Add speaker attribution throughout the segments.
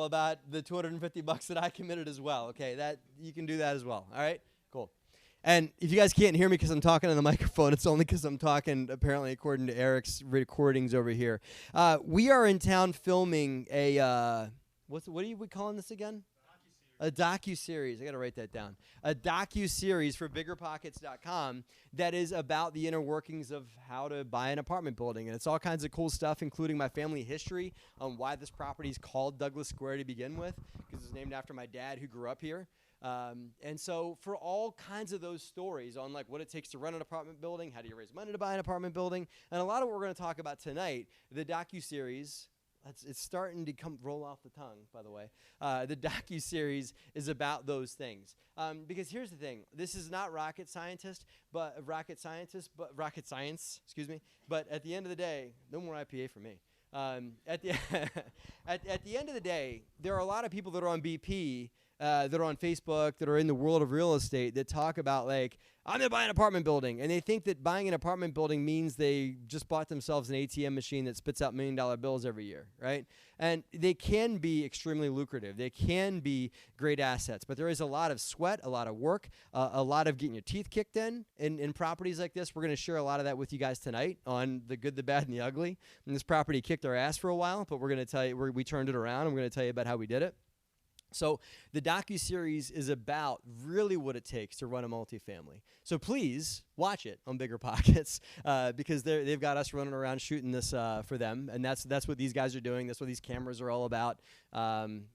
Speaker 1: about the $250 that I committed as well. Okay, that you can do that as well. All right, cool. And if you guys can't hear me because I'm talking on the microphone, it's only because I'm talking, apparently, according to Eric's recordings over here. We are in town filming a, what are we calling this again? A docu-series. I got to write that down. A docu-series for biggerpockets.com that is about the inner workings of how to buy an apartment building. And it's all kinds of cool stuff, including my family history on why this property is called Douglas Square to begin with, because it's named after my dad who grew up here. And so for all kinds of those stories on like what it takes to run an apartment building, how do you raise money to buy an apartment building, and a lot of what we're going to talk about tonight, the docu-series, it's starting to roll off the tongue, by the way. The docu-series is about those things. Because here's the thing. This is not rocket science, but at the end of the day, no more IPA for me. At the at the end of the day, there are a lot of people that are on BP, that are on Facebook, that are in the world of real estate that talk about like, I'm going to buy an apartment building. And they think that buying an apartment building means they just bought themselves an ATM machine that spits out $1 million bills every year, right? And they can be extremely lucrative. They can be great assets. But there is a lot of sweat, a lot of work, a lot of getting your teeth kicked in properties like this. We're going to share a lot of that with you guys tonight on the good, the bad, and the ugly. And this property kicked our ass for a while, but we're going to tell you, we turned it around. And we're going to tell you about how we did it. So the docu-series is about really what it takes to run a multifamily. So please watch it on Bigger Pockets because they've got us running around shooting this for them, and that's what these guys are doing. That's what these cameras are all about.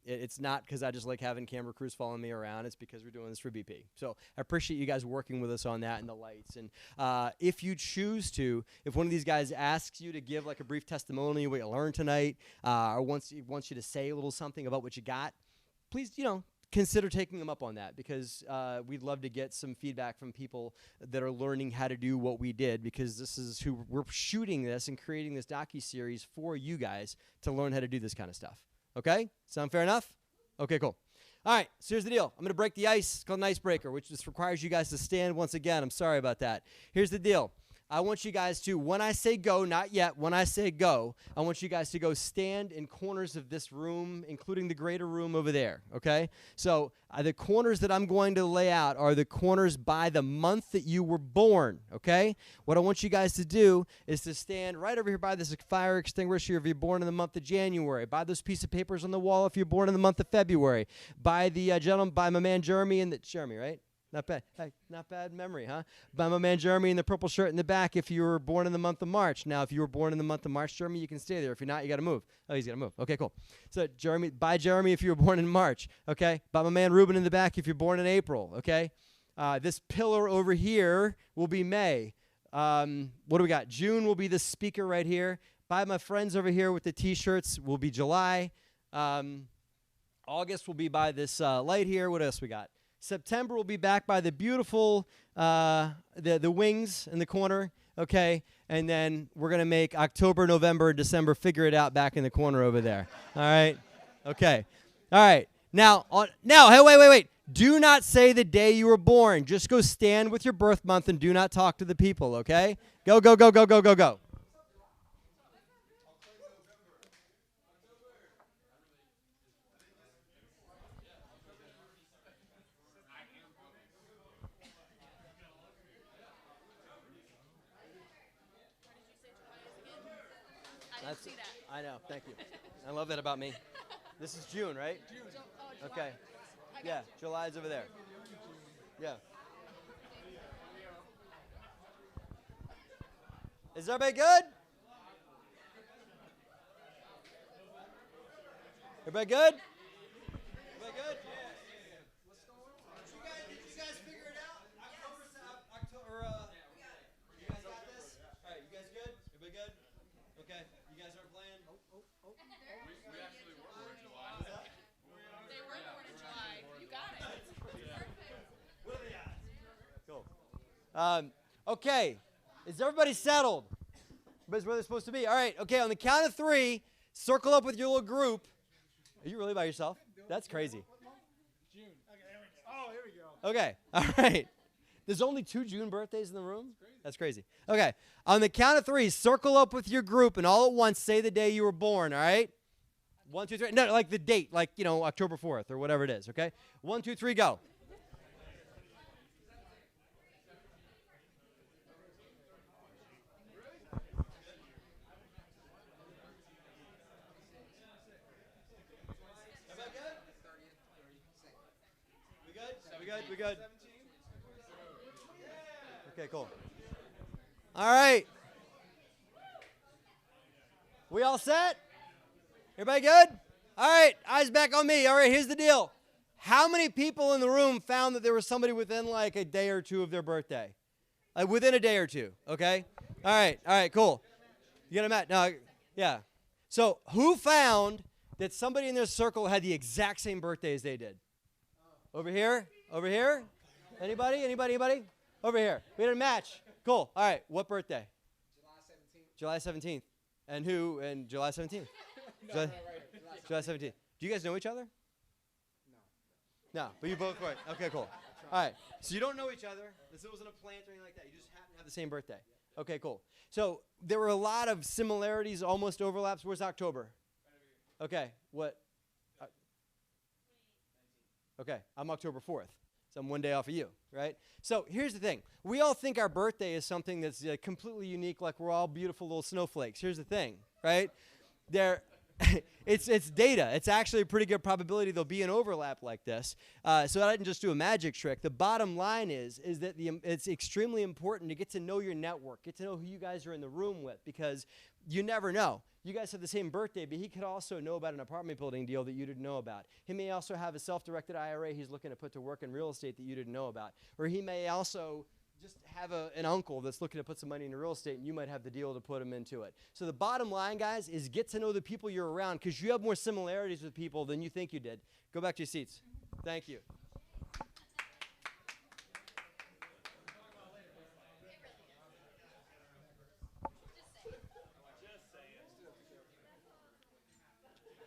Speaker 1: It's not because I just like having camera crews following me around. It's because we're doing this for BP. So I appreciate you guys working with us on that and the lights. And if you choose to, if one of these guys asks you to give like a brief testimony of what you learned tonight, or wants you to say a little something about what you got, please, consider taking them up on that because we'd love to get some feedback from people that are learning how to do what we did because this is who we're shooting this and creating this docu-series for you guys to learn how to do this kind of stuff. Okay? Sound fair enough? Okay, cool. All right, so here's the deal. I'm going to break the ice. It's called an icebreaker, which just requires you guys to stand once again. I'm sorry about that. Here's the deal. I want you guys to, when I say go, not yet, when I say go, I want you guys to go stand in corners of this room, including the greater room over there, okay? So the corners that I'm going to lay out are the corners by the month that you were born, okay? What I want you guys to do is to stand right over here by this fire extinguisher if you're born in the month of January, by those piece of papers on the wall if you're born in the month of February, by the gentleman, by my man Jeremy, Jeremy, right? Not bad. Hey, not bad memory, huh? By my man Jeremy in the purple shirt in the back if you were born in the month of March. Now, if you were born in the month of March, Jeremy, you can stay there. If you're not, you got to move. Oh, he's got to move. Okay, cool. So, Jeremy, by Jeremy if you were born in March, okay? By my man Ruben in the back if you're born in April, okay? This pillar over here will be May. What do we got? June will be the speaker right here. By my friends over here with the T-shirts will be July. August will be by this light here. What else we got? September will be back by the beautiful, the wings in the corner, okay? And then we're going to make October, November, December, figure it out back in the corner over there, all right? Okay, all right. Now, hey, wait. Do not say the day you were born. Just go stand with your birth month and do not talk to the people, okay? Go. I know. Thank you. I love that about me. This is June, right? June. Okay. Yeah, July's over there. Yeah. Is everybody good? Everybody good? Everybody good? What's going on? Did you guys figure it out? October. You guys got this? All right. You guys good? Everybody good? Okay. You guys aren't playing?
Speaker 2: We actually were born in July.
Speaker 3: They were born in July. You got it.
Speaker 1: What are the odds? Cool. Okay. Is everybody settled? Everybody's where they're supposed to be. All right. Okay. On the count of 3, circle up with your little group. Are you really by yourself? That's crazy.
Speaker 2: June. Okay, here we go.
Speaker 1: Okay. All right. There's only 2 June birthdays in the room? That's crazy. Okay. On the count of 3, circle up with your group and all at once say the day you were born, all right? 1, 2, 3. No, like the date, like, October 4th or whatever it is, okay? 1, 2, 3, go. We good? Okay, cool. All right. We all set? Everybody good? All right, eyes back on me. All right, here's the deal. How many people in the room found that there was somebody within like a day or two of their birthday? Like within a day or two, okay? All right, cool. You got a match? No, yeah. So who found that somebody in their circle had the exact same birthday as they did? Over here? Over here? Anybody? Over here. We had a match. Cool. All right, what birthday? July 17th. And who? And July 17th? July 17th. Do you guys know each other? No, but you both were. Okay, cool. All right, so you don't know each other. This wasn't a plant or anything like that. You just happen to have the same birthday. Okay, cool. So there were a lot of similarities, almost overlaps. Where's October? Okay, what? Okay, I'm October 4th. So I'm one day off of you, right? So here's the thing. We all think our birthday is something that's completely unique, like we're all beautiful little snowflakes. Here's the thing, right? It's data. It's actually a pretty good probability there'll be an overlap like this. So I didn't just do a magic trick. The bottom line is that it's extremely important to get to know your network, get to know who you guys are in the room with, because you never know. You guys have the same birthday, but he could also know about an apartment building deal that you didn't know about. He may also have a self-directed IRA he's looking to put to work in real estate that you didn't know about. Or he may also just have an uncle that's looking to put some money into real estate, and you might have the deal to put him into it. So the bottom line, guys, is get to know the people you're around, because you have more similarities with people than you think you did. Go back to your seats. Thank you.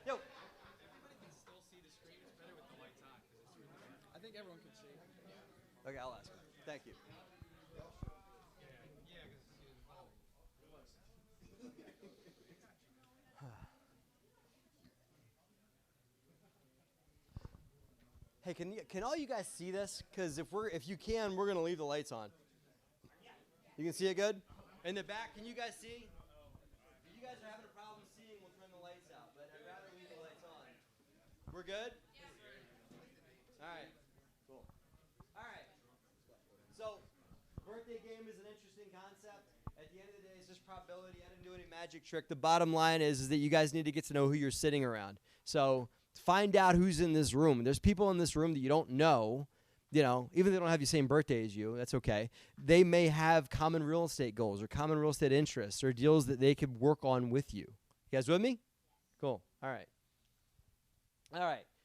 Speaker 1: Yo.
Speaker 2: I think everyone can see.
Speaker 1: Okay, I'll ask him. Thank you. Hey, can all you guys see this? Because if you can, we're gonna leave the lights on. You can see it good? In the back, can you guys see? If you guys are having a problem seeing, we'll turn the lights out. But I'd rather leave the lights on. We're good? All right. Cool. All right. So, birthday game is an interesting concept. At the end of the day, it's just probability. I didn't do any magic trick. The bottom line is that you guys need to get to know who you're sitting around. So find out who's in this room. There's people in this room that you don't know, even if they don't have the same birthday as you, that's okay. They may have common real estate goals or common real estate interests or deals that they could work on with you. You guys with me? Cool. All right.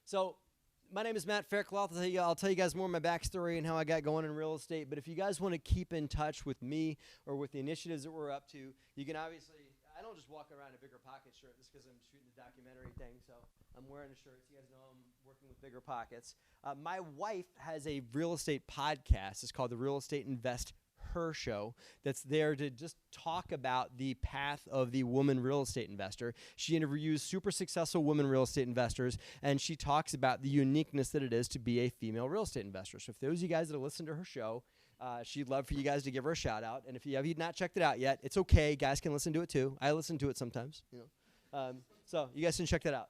Speaker 1: So my name is Matt Faircloth. I'll tell you guys more of my backstory and how I got going in real estate. But if you guys want to keep in touch with me or with the initiatives that we're up to, you can obviously, I don't just walk around in a bigger pocket shirt just because I'm shooting the documentary thing. So I'm wearing a shirt so you guys know I'm working with bigger pockets. My wife has a real estate podcast. It's called the Real Estate Invest Her Show, that's there to just talk about the path of the woman real estate investor. She interviews super successful women real estate investors, and she talks about the uniqueness that it is to be a female real estate investor. So if those of you guys that have listened to her show, she'd love for you guys to give her a shout out. And if you have not checked it out yet, it's okay. Guys can listen to it too. I listen to it sometimes. So you guys can check that out.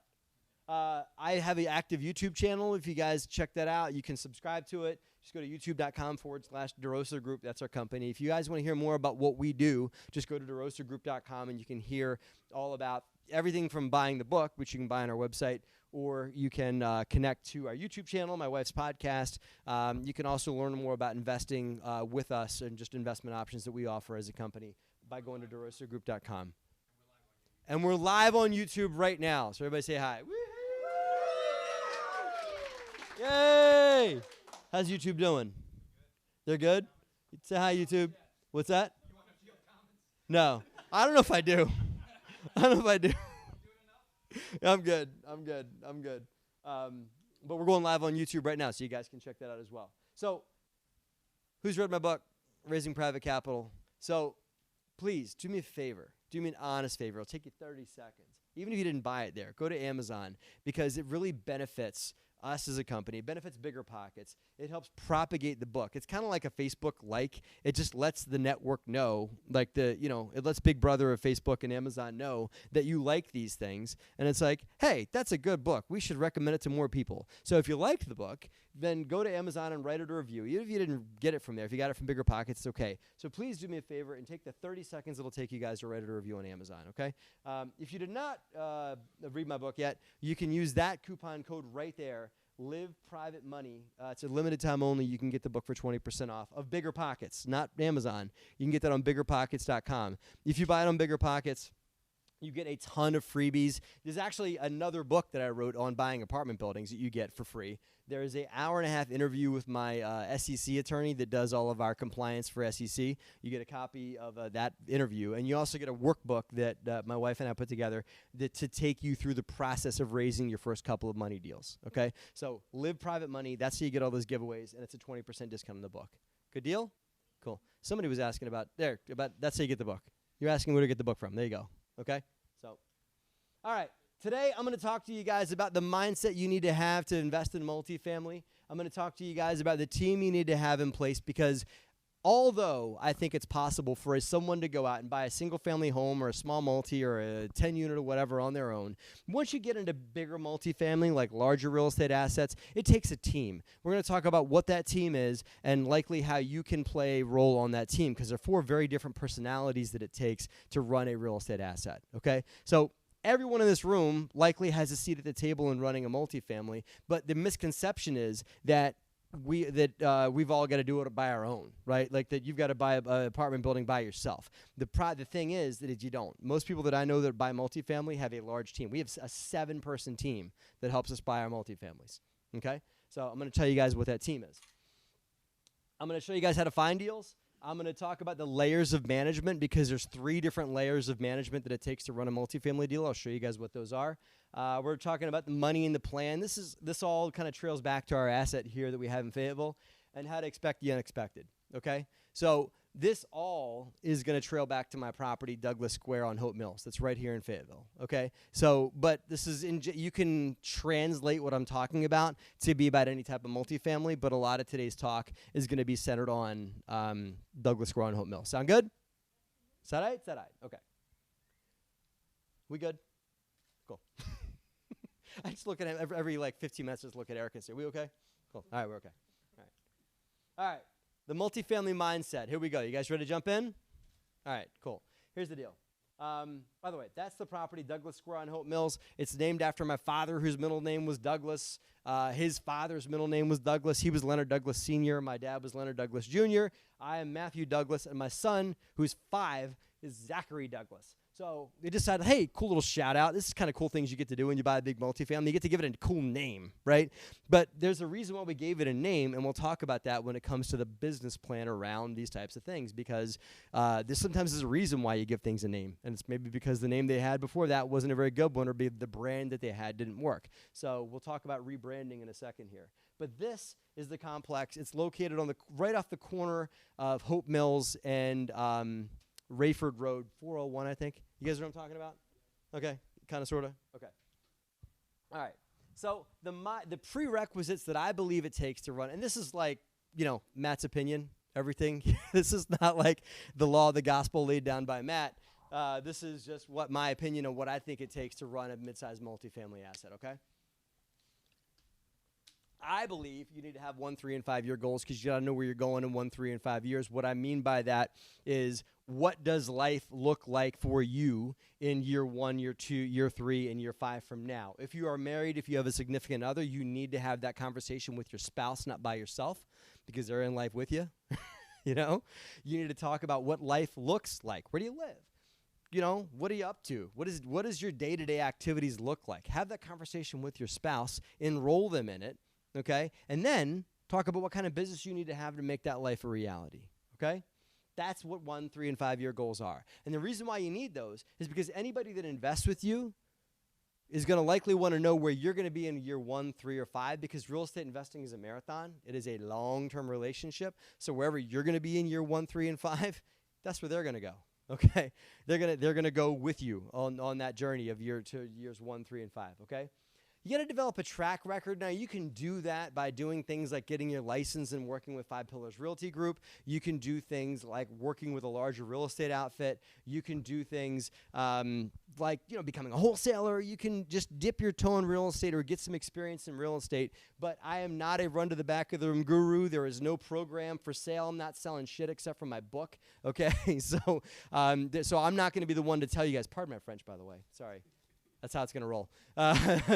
Speaker 1: I have an active YouTube channel. If you guys check that out, you can subscribe to it. Just go to youtube.com/DeRosa Group. That's our company. If you guys want to hear more about what we do, just go to DeRosaGroup.com and you can hear all about everything from buying the book, which you can buy on our website, or you can connect to our YouTube channel, my wife's podcast. You can also learn more about investing with us and just investment options that we offer as a company by going to DeRosaGroup.com. And we're live on YouTube right now. So everybody say hi. Woo-hoo! Yay! How's YouTube doing? They're good? Say hi, YouTube. What's that? No. I don't know if I do. I'm good. But we're going live on YouTube right now, so you guys can check that out as well. So, who's read my book, Raising Private Capital? So, please do me a favor. Do me an honest favor. It'll take you 30 seconds. Even if you didn't buy it there, go to Amazon because it really benefits us as a company. It benefits Bigger Pockets. It helps propagate the book. It's kind of like a Facebook like. It just lets the network know, it lets Big Brother of Facebook and Amazon know that you like these things. And it's like, hey, that's a good book. We should recommend it to more people. So if you liked the book, then go to Amazon and write it a review. Even if you didn't get it from there, if you got it from Bigger Pockets, it's okay. So please do me a favor and take the 30 seconds it'll take you guys to write it a review on Amazon, okay? If you did not read my book yet, you can use that coupon code right there. Live Private Money. It's a limited time only. You can get the book for 20% off of Bigger Pockets, not Amazon. You can get that on biggerpockets.com. If you buy it on Bigger Pockets, you get a ton of freebies. There's actually another book that I wrote on buying apartment buildings that you get for free. There is an hour-and-a-half interview with my SEC attorney that does all of our compliance for SEC. You get a copy of that interview, and you also get a workbook that my wife and I put together to take you through the process of raising your first couple of money deals, okay? So Live Private Money. That's how you get all those giveaways, and it's a 20% discount on the book. Good deal? Cool. Somebody was asking about that's how you get the book. You're asking where to get the book from. There you go. Okay? So, all right. Today, I'm going to talk to you guys about the mindset you need to have to invest in multifamily. I'm going to talk to you guys about the team you need to have in place because although I think it's possible for someone to go out and buy a single-family home or a small multi or a 10-unit or whatever on their own, once you get into bigger multifamily, like larger real estate assets, it takes a team. We're going to talk about what that team is and likely how you can play a role on that team because there are 4 very different personalities that it takes to run a real estate asset, okay? So everyone in this room likely has a seat at the table in running a multifamily, but the misconception is that we've all got to do it by our own, right? Like that you've got to buy an apartment building by yourself. The thing is that you don't. Most people that I know that buy multifamily have a large team. We have a 7-person team that helps us buy our multifamilies, okay? So I'm going to tell you guys what that team is. I'm going to show you guys how to find deals. I'm going to talk about the layers of management because there's 3 different layers of management that it takes to run a multifamily deal. I'll show you guys what those are. We're talking about the money and the plan. This all kind of trails back to our asset here that we have in Fayetteville and how to expect the unexpected, okay? So this all is going to trail back to my property, Douglas Square on Hope Mills. That's right here in Fayetteville, okay? So, but this is, you can translate what I'm talking about to be about any type of multifamily, but a lot of today's talk is going to be centered on Douglas Square on Hope Mills. Sound good? Is that right? Is that right? Okay. We good? Cool. I just look at him every like 15 minutes, just look at Eric and say, we okay? Cool. All right, we're okay. All right. All right. The multifamily mindset. Here we go. You guys ready to jump in? All right, cool. Here's the deal. By the way, that's the property, Douglas Square on Hope Mills. It's named after my father, whose middle name was Douglas. His father's middle name was Douglas. He was Leonard Douglas Sr. My dad was Leonard Douglas Jr. I am Matthew Douglas, and my son, who's 5, is Zachary Douglas. So they decided, hey, cool little shout out. This is kind of cool things you get to do when you buy a big multifamily. You get to give it a cool name, right? But there's a reason why we gave it a name, and we'll talk about that when it comes to the business plan around these types of things because there's sometimes a reason why you give things a name. And it's maybe because the name they had before that wasn't a very good one or the brand that they had didn't work. So we'll talk about rebranding in a second here. But this is the complex. It's located on right off the corner of Hope Mills and Rayford Road, 401, I think. You guys know what I'm talking about? Okay, kind of, sort of? Okay. All right. So the prerequisites that I believe it takes to run, and this is like, Matt's opinion, everything. This is not like the law of the gospel laid down by Matt. This is just what my opinion of what I think it takes to run a mid-sized multifamily asset, okay? I believe you need to have 1, 3, and 5 year goals because you got to know where you're going in 1, 3, and 5 years. What I mean by that is what does life look like for you in year 1, year 2, year 3, and year 5 from now? If you are married, if you have a significant other, you need to have that conversation with your spouse, not by yourself, because they're in life with you. You need to talk about what life looks like. Where do you live? What are you up to? What does your day-to-day activities look like? Have that conversation with your spouse. Enroll them in it. Okay? And then talk about what kind of business you need to have to make that life a reality. Okay? That's what 1, 3, and 5 year goals are. And the reason why you need those is because anybody that invests with you is going to likely want to know where you're going to be in year 1, 3, or 5 because real estate investing is a marathon. It is a long-term relationship. So wherever you're going to be in year 1, 3, and 5, that's where they're going to go. Okay, they're gonna go with you on that journey of years 1, 3, and 5. Okay. You got to develop a track record. Now, you can do that by doing things like getting your license and working with Five Pillars Realty Group. You can do things like working with a larger real estate outfit. You can do things like, becoming a wholesaler. You can just dip your toe in real estate or get some experience in real estate. But I am not a run to the back of the room guru. There is no program for sale. I'm not selling shit except for my book. Okay, so I'm not going to be the one to tell you guys. Pardon my French, by the way. Sorry. That's how it's going to roll. At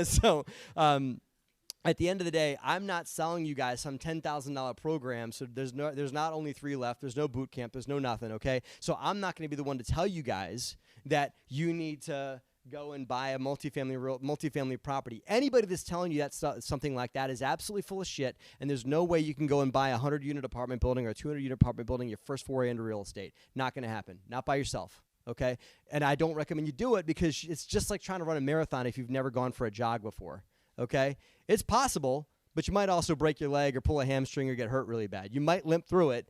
Speaker 1: the end of the day, I'm not selling you guys some $10,000 program. So there's not only 3 left. There's no boot camp. There's no nothing. Okay. So I'm not going to be the one to tell you guys that you need to go and buy a multifamily property. Anybody that's telling you that's something like that is absolutely full of shit. And there's no way you can go and buy a 100-unit apartment building or a 200-unit apartment building your first foray into real estate. Not going to happen. Not by yourself. Okay, and I don't recommend you do it because it's just like trying to run a marathon if you've never gone for a jog before. Okay, it's possible, but you might also break your leg or pull a hamstring or get hurt really bad. You might limp through it,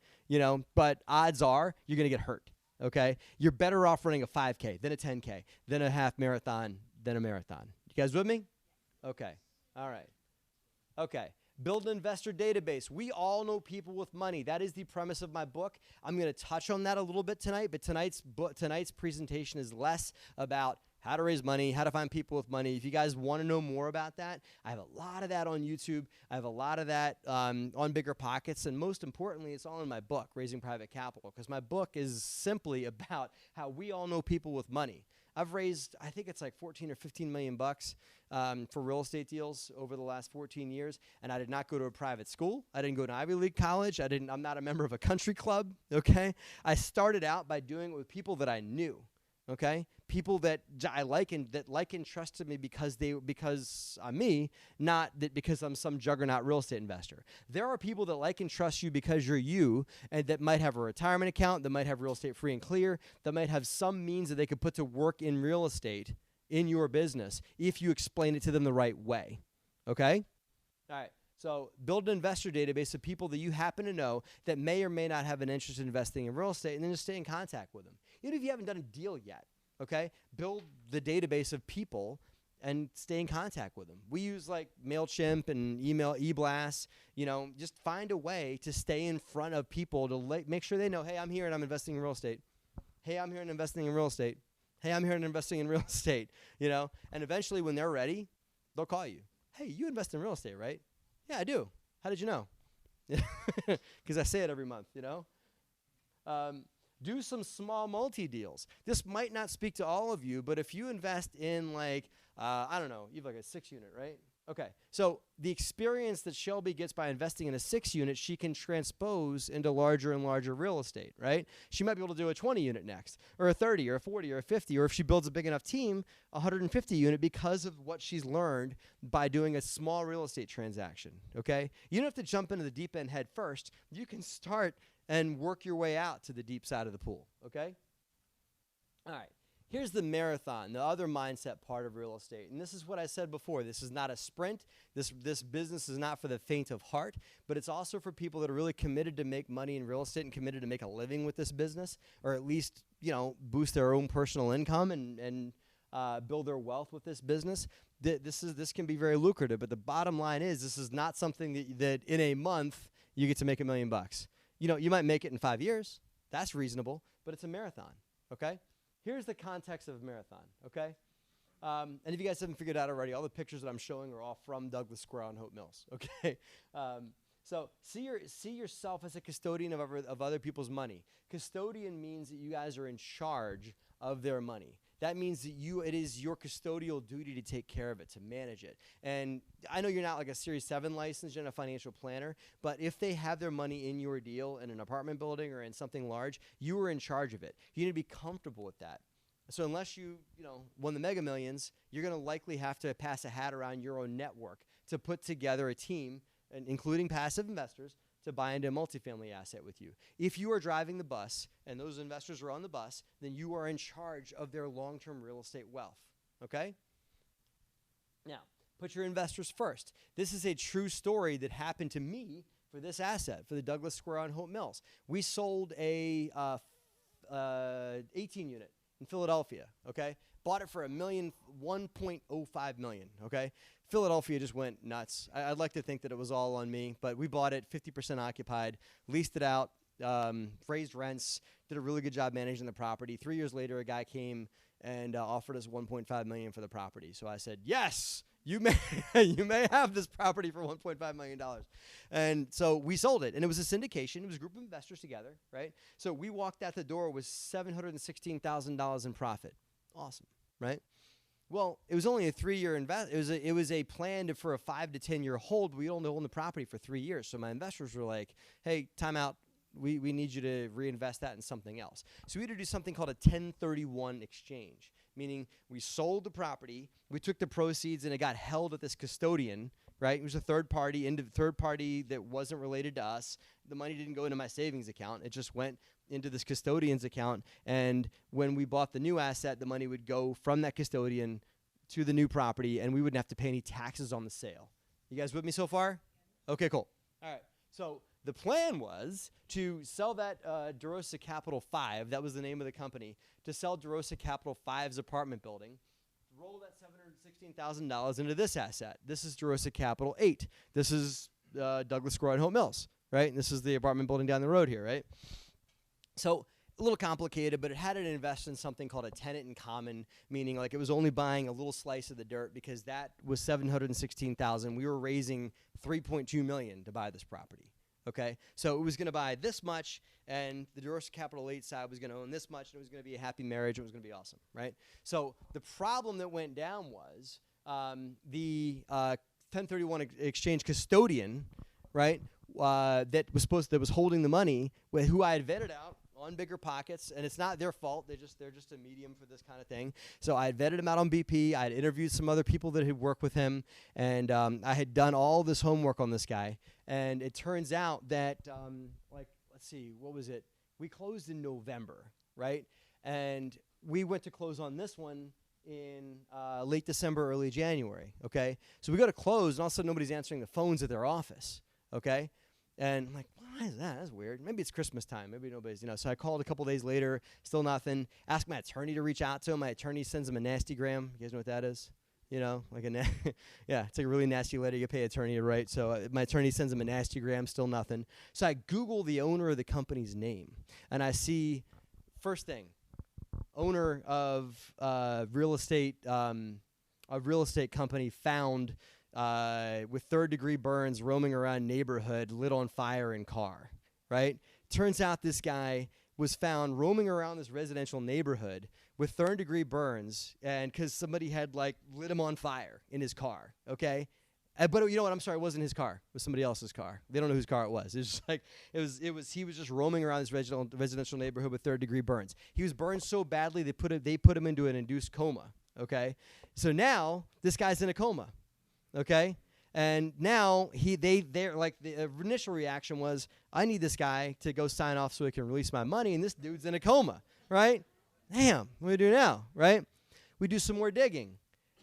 Speaker 1: but odds are you're going to get hurt. Okay, you're better off running a 5K than a 10K, than a half marathon, than a marathon. You guys with me? Okay, all right. Okay. Build an investor database. We all know people with money. That is the premise of my book. I'm going to touch on that a little bit tonight, but tonight's presentation is less about how to raise money, how to find people with money. If you guys want to know more about that, I have a lot of that on YouTube. I have a lot of that on Bigger Pockets, and most importantly, it's all in my book, Raising Private Capital, because my book is simply about how we all know people with money. I've raised, I think it's like 14 or 15 million bucks for real estate deals over the last 14 years, and I did not go to a private school. I didn't go to Ivy League college. I'm not a member of a country club, okay? I started out by doing it with people that I knew, okay? People that I like and trusted me because I'm me, not that because I'm some juggernaut real estate investor. There are people that like and trust you because you're you, and that might have a retirement account, that might have real estate free and clear, that might have some means that they could put to work in real estate in your business if you explain it to them the right way. Okay? All right. So build an investor database of people that you happen to know that may or may not have an interest in investing in real estate, and then just stay in contact with them. Even if you haven't done a deal yet, okay? Build the database of people and stay in contact with them. We use like MailChimp and email, eBlast, just find a way to stay in front of people to make sure they know, hey, I'm here and I'm investing in real estate. Hey, I'm here and investing in real estate. Hey, I'm here and investing in real estate, and eventually when they're ready, they'll call you. Hey, you invest in real estate, right? Yeah, I do. How did you know? Because I say it every month, Do some small multi-deals. This might not speak to all of you, but if you invest in like, I don't know, you have like a 6-unit, right? Okay, so the experience that Shelby gets by investing in a 6-unit, she can transpose into larger and larger real estate, right? She might be able to do a 20-unit next, or a 30, or a 40, or a 50, or if she builds a big enough team, a 150-unit because of what she's learned by doing a small real estate transaction, okay? You don't have to jump into the deep end head first. You can start and work your way out to the deep side of the pool, okay? All right. Here's the marathon, the other mindset part of real estate. And this is what I said before. This is not a sprint. This business is not for the faint of heart, but it's also for people that are really committed to make money in real estate and committed to make a living with this business, or at least, boost their own personal income and build their wealth with this business. This can be very lucrative, but the bottom line is this is not something that in a month you get to make $1 million. You might make it in 5 years. That's reasonable, but it's a marathon, okay? Here's the context of a marathon, okay? And if you guys haven't figured out already, all the pictures that I'm showing are all from Douglas Square on Hope Mills, okay? So see yourself as a custodian of other people's money. Custodian means that you guys are in charge of their money. That means that it is your custodial duty to take care of it, to manage it. And I know you're not like a Series 7 licensed and a financial planner, but if they have their money in your deal in an apartment building or in something large, you are in charge of it. You need to be comfortable with that. So unless you won the Mega Millions, you're going to likely have to pass a hat around your own network to put together a team, including passive investors, to buy into a multifamily asset with you. If you are driving the bus and those investors are on the bus, then you are in charge of their long-term real estate wealth, okay? Now, put your investors first. This is a true story that happened to me for this asset, for the Douglas Square on Hope Mills. We sold a 18 unit in Philadelphia, okay? Bought it for $1.05 million, okay? Philadelphia just went nuts. I'd like to think that it was all on me, but we bought it 50% occupied, leased it out, raised rents, did a really good job managing the property. 3 years later, a guy came and offered us $1.5 million for the property. So I said, yes, you may you may have this property for $1.5 million. And so we sold it, and it was a syndication. It was a group of investors together, right? So we walked out the door with $716,000 in profit. Awesome, right? Well, it was only a 3-year invest. It was a plan for a 5 to 10 year hold. We only owned the property for 3 years. So my investors were like, "Hey, time out. We need you to reinvest that in something else." So we had to do something called a 1031 exchange, meaning we sold the property, we took the proceeds, and it got held at this custodian, right? It was a third party that wasn't related to us. The money didn't go into my savings account. It just went into this custodian's account. And when we bought the new asset, the money would go from that custodian to the new property, and we wouldn't have to pay any taxes on the sale. You guys with me so far? Okay, cool. All right. So the plan was to sell that DeRosa Capital 5, that was the name of the company, to sell DeRosa Capital 5's apartment building, roll that $716,000 into this asset. This is DeRosa Capital 8. This is Douglas Square and Hope Mills, right? And this is the apartment building down the road here, right? So a little complicated, but it had to invest in something called a tenant in common, meaning like it was only buying a little slice of the dirt because that was $716,000. We were raising $3.2 million to buy this property. Okay, so it was going to buy this much, and the DeRosa Capital 8 side was going to own this much, and it was going to be a happy marriage, and it was going to be awesome, right? So the problem that went down was the 1031 exchange custodian, right, that was holding the money, who I had vetted out on Bigger Pockets, and it's not their fault. They're just a medium for this kind of thing. So I had vetted him out on BP. I had interviewed some other people that had worked with him, and I had done all this homework on this guy. And it turns out that, let's see, what was it? We closed in November, right? And we went to close on this one in late December, early January, okay? So we go to close, and all of a sudden nobody's answering the phones at their office, okay? And I'm like, why is that? That's weird. Maybe it's Christmas time. Maybe nobody's, So I called a couple days later, still nothing. Asked my attorney to reach out to him. My attorney sends him a nastygram. You guys know what that is? Yeah, it's like a really nasty letter you pay attorney to write. So my attorney sends him a nastygram, still nothing. So I Google the owner of the company's name, and I see, first thing, owner of a real estate company found with third-degree burns roaming around neighborhood, lit on fire in car, right? Turns out this guy was found roaming around this residential neighborhood with third-degree burns, and because somebody had, lit him on fire in his car, okay? But you know what? I'm sorry, it wasn't his car. It was somebody else's car. They don't know whose car it was. It's just he was just roaming around this residential neighborhood with third-degree burns. He was burned so badly they put him into an induced coma, okay? So now this guy's in a coma. Okay, and now the initial reaction was, I need this guy to go sign off so he can release my money, and this dude's in a coma, right? Damn, what do we do now, right? We do some more digging.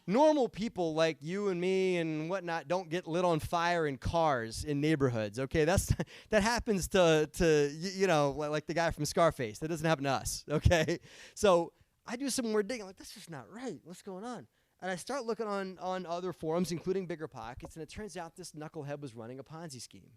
Speaker 1: Normal people like you and me and whatnot don't get lit on fire in cars in neighborhoods. Okay, that happens to like the guy from Scarface. That doesn't happen to us. Okay, so I do some more digging. I'm like, that's just not right. What's going on? And I start looking on other forums, including Bigger Pockets, and it turns out this knucklehead was running a Ponzi scheme,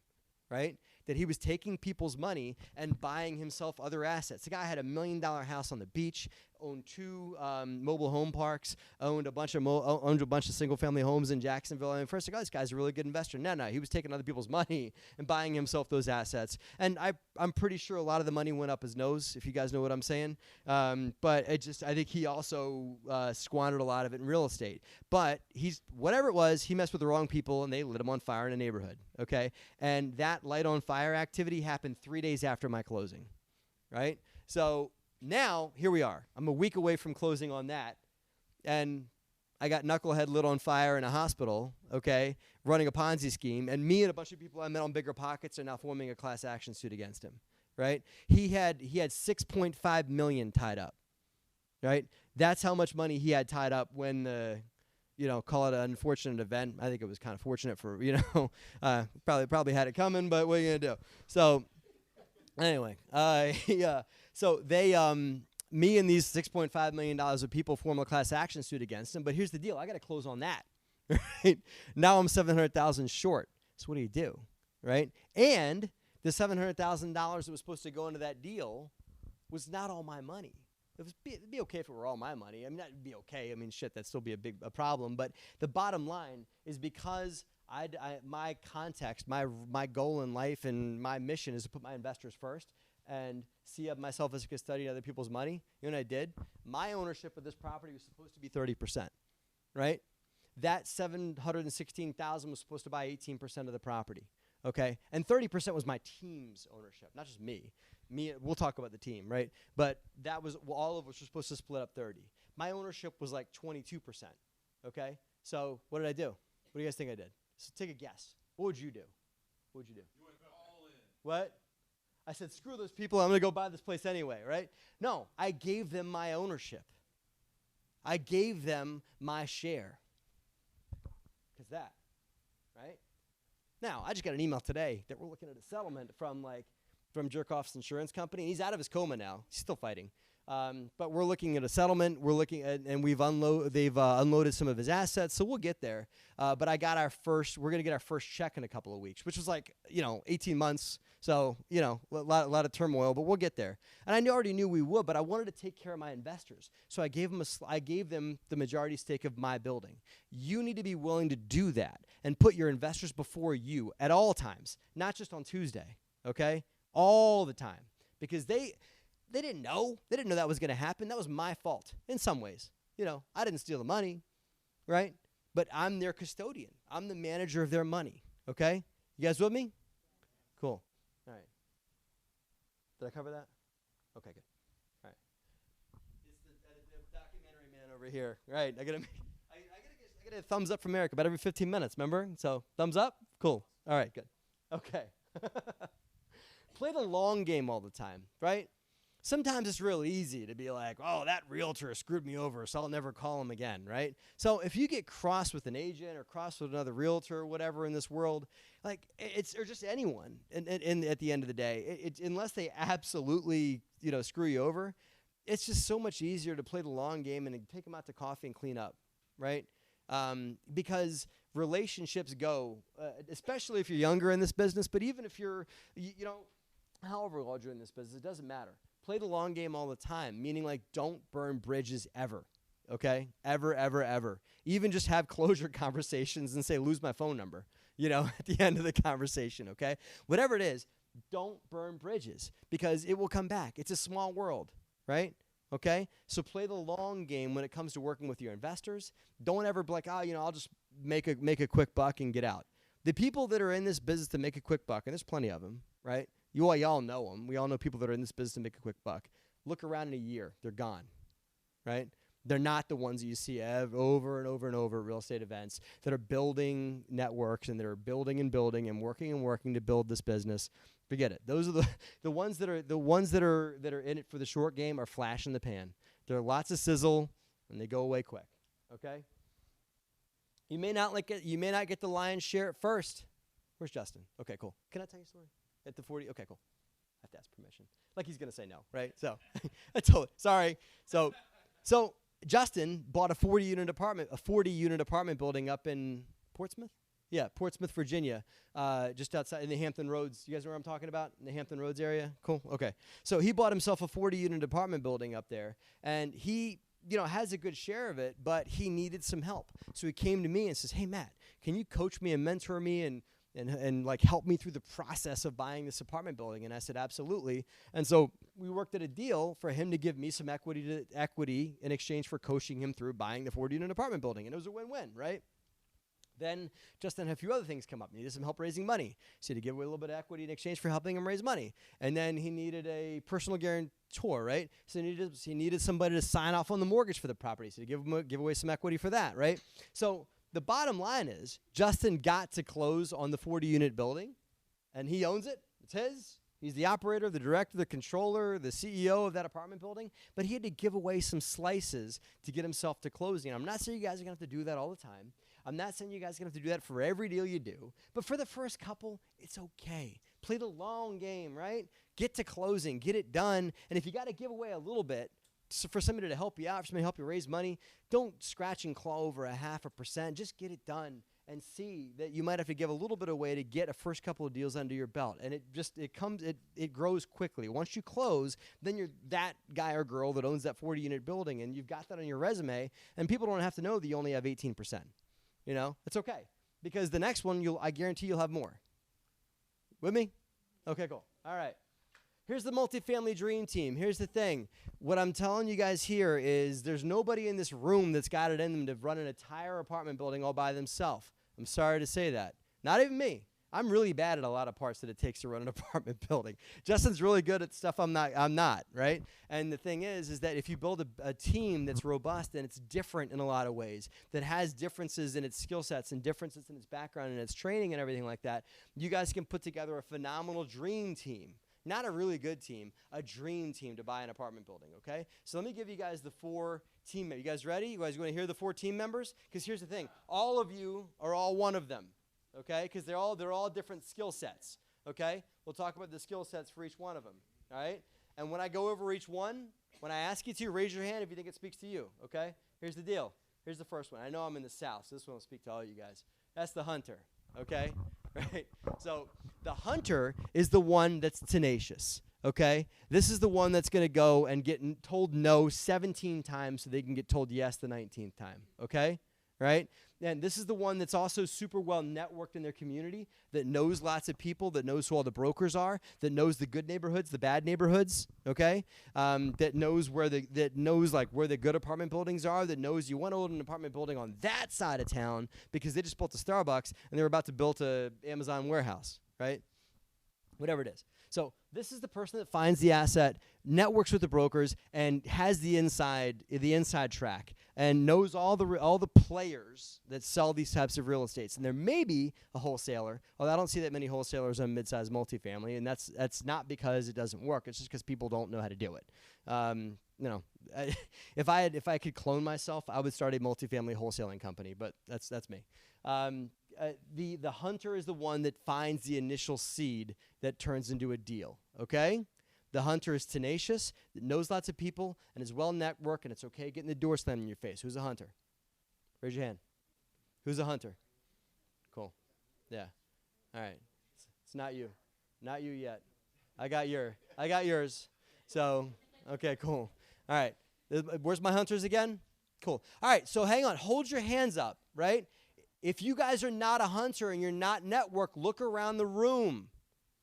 Speaker 1: right? That he was taking people's money and buying himself other assets. The guy had $1 million house on the beach, owned 2 mobile home parks, owned a bunch of single-family homes in Jacksonville. I mean, first, this guy's a really good investor. No, he was taking other people's money and buying himself those assets. And I'm pretty sure a lot of the money went up his nose, if you guys know what I'm saying. But I think he also squandered a lot of it in real estate. But whatever it was, he messed with the wrong people, and they lit him on fire in a neighborhood. Okay, and that light on fire activity happened 3 days after my closing, right? So now, here we are. I'm a week away from closing on that, and I got knucklehead lit on fire in a hospital, okay, running a Ponzi scheme, and me and a bunch of people I met on Bigger Pockets are now forming a class action suit against him, right? He had $6.5 million tied up, right? That's how much money he had tied up when the, call it an unfortunate event. I think it was kind of fortunate for, probably had it coming, but what are you going to do? So anyway, So they, me and these $6.5 million of people form a class action suit against them. But here's the deal. I got to close on that. Right? Now I'm $700,000 short. So what do? Right? And the $700,000 that was supposed to go into that deal was not all my money. It'd be okay if it were all my money. I mean, that'd be okay. I mean, shit, that'd still be a problem. But the bottom line is because my context, my goal in life and my mission is to put my investors first and see myself as a custodian of other people's money. You know what I did? My ownership of this property was supposed to be 30%, right? That $716,000 was supposed to buy 18% of the property, okay? And 30% was my team's ownership, not just me. We'll talk about the team, right? But that was all of us were supposed to split up 30. My ownership was like 22%, okay? So what did I do? What do you guys think I did? So take a guess. What would you do? What would you do?
Speaker 2: You went all in.
Speaker 1: What? I said, screw those people. I'm going to go buy this place anyway, right? No, I gave them my ownership. I gave them my share. Because that, right? Now, I just got an email today that we're looking at a settlement from Jerkoff's insurance company. He's out of his coma now. He's still fighting. But we're looking at a settlement. We're looking at, and they've unloaded some of his assets, so we'll get there. But we're going to get our first check in a couple of weeks, which was 18 months. So, a lot of turmoil, but we'll get there. And I already knew we would, but I wanted to take care of my investors. So I gave them the majority stake of my building. You need to be willing to do that and put your investors before you at all times, not just on Tuesday, okay? All the time. Because they didn't know. They didn't know that was going to happen. That was my fault in some ways. I didn't steal the money, right? But I'm their custodian. I'm the manager of their money, okay? You guys with me? Cool. All right. Did I cover that? Okay, good. All right. It's the documentary man over here. Right. I get a thumbs up from Eric about every 15 minutes, remember? So, thumbs up? Cool. All right, good. Okay. Play the long game all the time, right? Sometimes it's real easy to be like, oh, that realtor screwed me over, so I'll never call him again, right? So if you get cross with an agent or cross with another realtor or whatever in this world, or just anyone, and at the end of the day, unless they absolutely, screw you over, it's just so much easier to play the long game and take them out to coffee and clean up, right? Because relationships go, especially if you're younger in this business, but even if you're, however old you're in this business, it doesn't matter. Play the long game all the time, meaning don't burn bridges ever, okay? Ever, ever, ever. Even just have closure conversations and say, lose my phone number, at the end of the conversation, okay? Whatever it is, don't burn bridges because it will come back. It's a small world, right? Okay? So play the long game when it comes to working with your investors. Don't ever be like, I'll just make a quick buck and get out. The people that are in this business to make a quick buck, and there's plenty of them, right? Y'all know them. We all know people that are in this business to make a quick buck. Look around in a year. They're gone, right? They're not the ones that you see over and over and over at real estate events that are building networks and that are building and working to build this business. Forget it. Those are the ones that are in it for the short game are flash in the pan. There are lots of sizzle and they go away quick. Okay? You may not get the lion's share at first. Where's Justin? Okay, cool. Can I tell you a story? At the 40? Okay, cool. I have to ask permission. Like he's going to say no, right? So, I told it. Sorry. So Justin bought a 40-unit apartment building up in Portsmouth? Yeah, Portsmouth, Virginia, just outside in the Hampton Roads. You guys know where I'm talking about? In the Hampton Roads area? Cool. Okay. So he bought himself a 40-unit apartment building up there, and he has a good share of it, but he needed some help. So he came to me and says, hey, Matt, can you coach me and mentor me and help me through the process of buying this apartment building? And I said, absolutely. And so we worked at a deal for him to give me some equity in exchange for coaching him through buying the 40-unit apartment building. And it was a win-win, right? Then Justin had a few other things come up. He needed some help raising money. So he had to give away a little bit of equity in exchange for helping him raise money. And then he needed a personal guarantor, right? So he needed somebody to sign off on the mortgage for the property. So to give away some equity for that, right? So the bottom line is Justin got to close on the 40-unit building, and he owns it. It's his. He's the operator, the director, the controller, the CEO of that apartment building. But he had to give away some slices to get himself to closing. I'm not saying you guys are going to have to do that all the time. I'm not saying you guys are going to have to do that for every deal you do, but for the first couple, it's okay. Play the long game, right? Get to closing, get it done. And if you got to give away a little bit for somebody to help you out, for somebody to help you raise money, don't scratch and claw over 0.5%. Just get it done and see that you might have to give a little bit away to get a first couple of deals under your belt. And it grows quickly. Once you close, then you're that guy or girl that owns that 40-unit building, and you've got that on your resume, and people don't have to know that you only have 18%. You know, it's okay, because the next one, I guarantee you'll have more. With me? Okay, cool. All right. Here's the multifamily dream team. Here's the thing. What I'm telling you guys here is there's nobody in this room that's got it in them to run an entire apartment building all by themselves. I'm sorry to say that. Not even me. I'm really bad at a lot of parts that it takes to run an apartment building. Justin's really good at stuff I'm not, right? And the thing is that if you build a team that's robust and it's different in a lot of ways, that has differences in its skill sets and differences in its background and its training and everything like that, you guys can put together a phenomenal dream team. Not a really good team, a dream team to buy an apartment building, okay? So let me give you guys the 4 team members. You guys ready? You guys want to hear the 4 team members? Because here's the thing. All of you are all one of them, okay? Because they're all different skill sets, okay? We'll talk about the skill sets for each one of them, all right? And when I go over each one, when I ask you to, raise your hand if you think it speaks to you, okay? Here's the deal. Here's the first one. I know I'm in the South, so this one will speak to all you guys. That's the hunter, okay? Right? So the hunter is the one that's tenacious, okay? This is the one that's going to go and get told no 17 times so they can get told yes the 19th time, okay? Right? And this is the one that's also super well networked in their community, that knows lots of people, that knows who all the brokers are, that knows the good neighborhoods, the bad neighborhoods, okay? That knows where the good apartment buildings are, that knows you want to own an apartment building on that side of town because they just built a Starbucks and they're about to build a Amazon warehouse, right? Whatever it is. So this is the person that finds the asset, networks with the brokers, and has the inside track, and knows all the players that sell these types of real estates. And there may be a wholesaler, although I don't see that many wholesalers on mid-sized multifamily, and that's not because it doesn't work. It's just because people don't know how to do it. If I could clone myself, I would start a multifamily wholesaling company, but that's me. The hunter is the one that finds the initial seed that turns into a deal, okay? The hunter is tenacious, that knows lots of people, and is well networked, and it's okay getting the door slammed in your face. Who's a hunter? Raise your hand. Who's a hunter? Cool. Yeah. All right. It's not you. Not you yet. I got yours. So, okay, cool. All right. Where's my hunters again? Cool. All right, so hang on. Hold your hands up, right? If you guys are not a hunter and you're not networked, look around the room,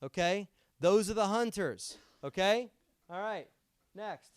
Speaker 1: okay? Those are the hunters, okay? All right, next.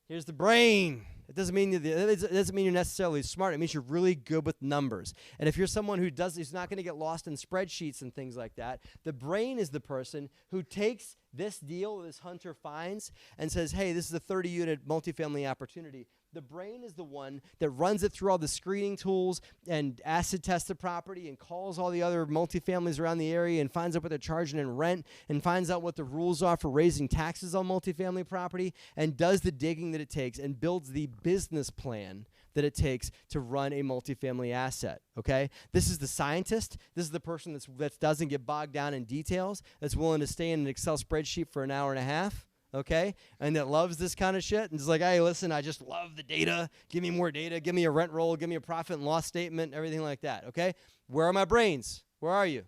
Speaker 1: Here's the brain. It doesn't mean you're necessarily smart. It means you're really good with numbers. And if you're someone who's not going to get lost in spreadsheets and things like that, the brain is the person who takes this deal this hunter finds and says, hey, this is a 30-unit multifamily opportunity. The brain is the one that runs it through all the screening tools and acid tests the property and calls all the other multifamilies around the area and finds out what they're charging in rent and finds out what the rules are for raising taxes on multifamily property and does the digging that it takes and builds the business plan that it takes to run a multifamily asset, okay? This is the scientist. This is the person that doesn't get bogged down in details, that's willing to stay in an Excel spreadsheet for an hour and a half, okay, and that loves this kind of shit and is like, hey, listen, I just love the data. Give me more data. Give me a rent roll. Give me a profit and loss statement, everything like that, okay? Where are my brains? Where are you?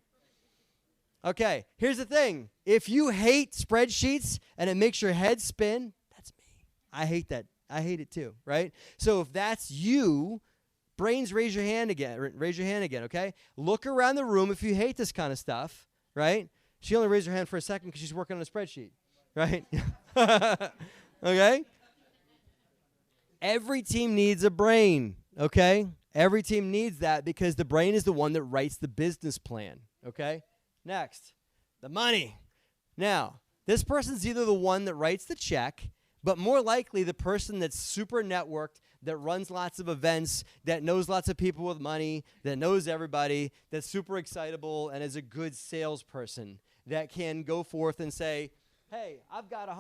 Speaker 1: Okay, here's the thing. If you hate spreadsheets and it makes your head spin, that's me. I hate that. I hate it too, right? So if that's you, brains, raise your hand again. Raise your hand again, okay? Look around the room if you hate this kind of stuff, right? She only raised her hand for a second because she's working on a spreadsheet. Right? Okay? Every team needs a brain, okay? Every team needs that because the brain is the one that writes the business plan, okay? Next, the money. Now, this person's either the one that writes the check, but more likely the person that's super networked, that runs lots of events, that knows lots of people with money, that knows everybody, that's super excitable and is a good salesperson, that can go forth and say, Hey, I've got a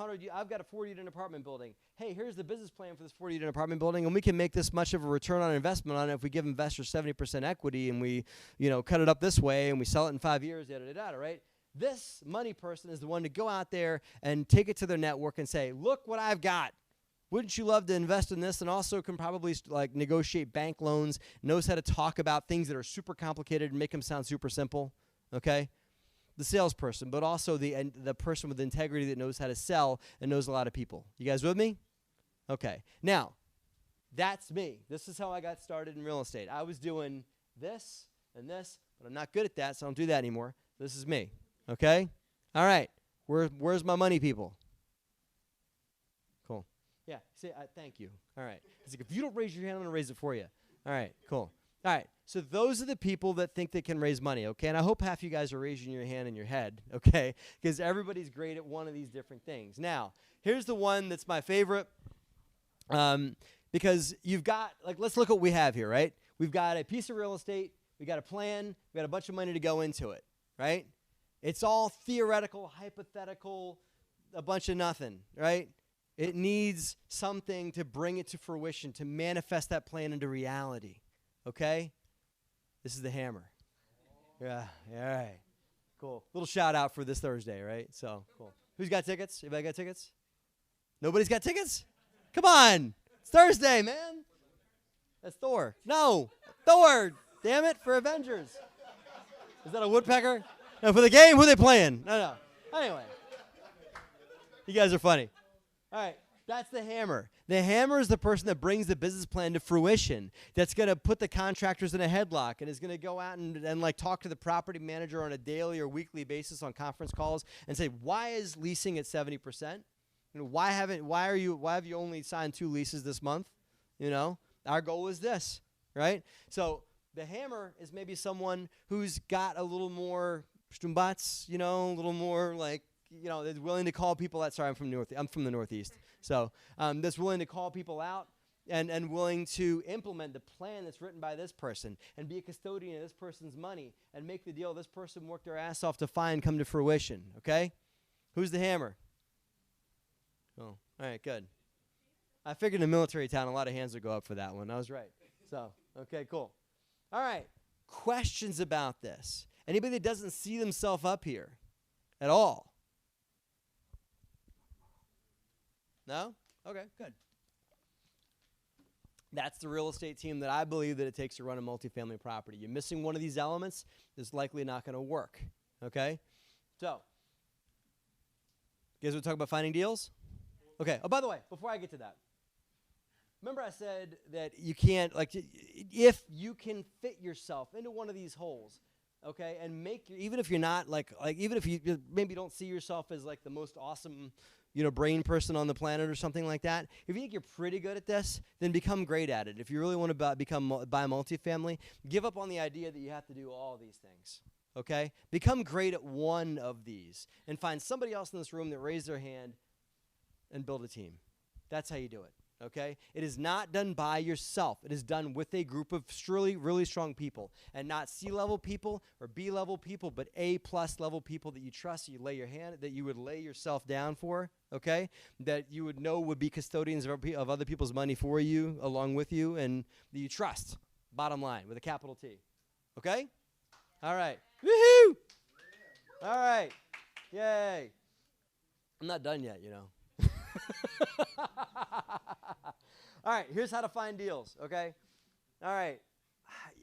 Speaker 1: 40-unit apartment building. Hey, here's the business plan for this 40-unit apartment building, and we can make this much of a return on investment on it if we give investors 70% equity and we, cut it up this way and we sell it in 5 years, yada, right? This money person is the one to go out there and take it to their network and say, look what I've got. Wouldn't you love to invest in this? And also can probably negotiate bank loans, knows how to talk about things that are super complicated and make them sound super simple, okay? The salesperson, but also the person with integrity that knows how to sell and knows a lot of people. You guys with me? Okay. Now, that's me. This is how I got started in real estate. I was doing this and this, but I'm not good at that, so I don't do that anymore. This is me. Okay? All right. Where's my money people? Cool. Yeah. Say thank you. All right. It's like, if you don't raise your hand, I'm going to raise it for you. All right. Cool. All right, so those are the people that think they can raise money, okay? And I hope half you guys are raising your hand in your head, okay? Because everybody's great at one of these different things. Now, here's the one that's my favorite because you've got, let's look at what we have here, right? We've got a piece of real estate. We got a plan. We got a bunch of money to go into it, right? It's all theoretical, hypothetical, a bunch of nothing, right? It needs something to bring it to fruition, to manifest that plan into reality. Okay? This is the hammer. Yeah, all right. Cool. Little shout out for this Thursday, right? So, cool. Who's got tickets? Anybody got tickets? Nobody's got tickets? Come on. It's Thursday, man. That's Thor. No. Thor. Damn it, for Avengers. Is that a woodpecker? No, for the game, who are they playing? No. Anyway. You guys are funny. All right. That's the hammer. The hammer is the person that brings the business plan to fruition, that's going to put the contractors in a headlock and is going to go out and talk to the property manager on a daily or weekly basis on conference calls and say, why is leasing at 70%? Why have you only signed 2 leases this month? Our goal is this, right? So the hammer is maybe someone who's got a little more stumbats, a little more that's willing to call people out. Sorry, I'm from the Northeast. So that's willing to call people out and willing to implement the plan that's written by this person and be a custodian of this person's money and make the deal this person worked their ass off to find come to fruition, okay? Who's the hammer? Oh, all right, good. I figured in a military town a lot of hands would go up for that one. I was right. So, okay, cool. All right, questions about this? Anybody that doesn't see themselves up here at all? No? Okay, good. That's the real estate team that I believe that it takes to run a multifamily property. You're missing one of these elements, it's likely not going to work, okay? So, you guys want to talk about finding deals? Okay. Oh, by the way, before I get to that, remember I said that you can't, if you can fit yourself into one of these holes, okay, and even if you're not, even if you maybe don't see yourself as, the most awesome brain person on the planet or something like that. If you think you're pretty good at this, then become great at it. If you really want to buy multifamily, give up on the idea that you have to do all these things, okay? Become great at one of these and find somebody else in this room that raised their hand and build a team. That's how you do it, okay? It is not done by yourself. It is done with a group of really strong people, and not C-level people or B-level people, but A-plus level people that you trust, that you would lay yourself down for, okay? That you would know would be custodians of other people's money for you, along with you, and that you trust, bottom line, with a capital T, okay? All right. Woohoo! All right. Yay. I'm not done yet, All right, here's how to find deals, okay? All right.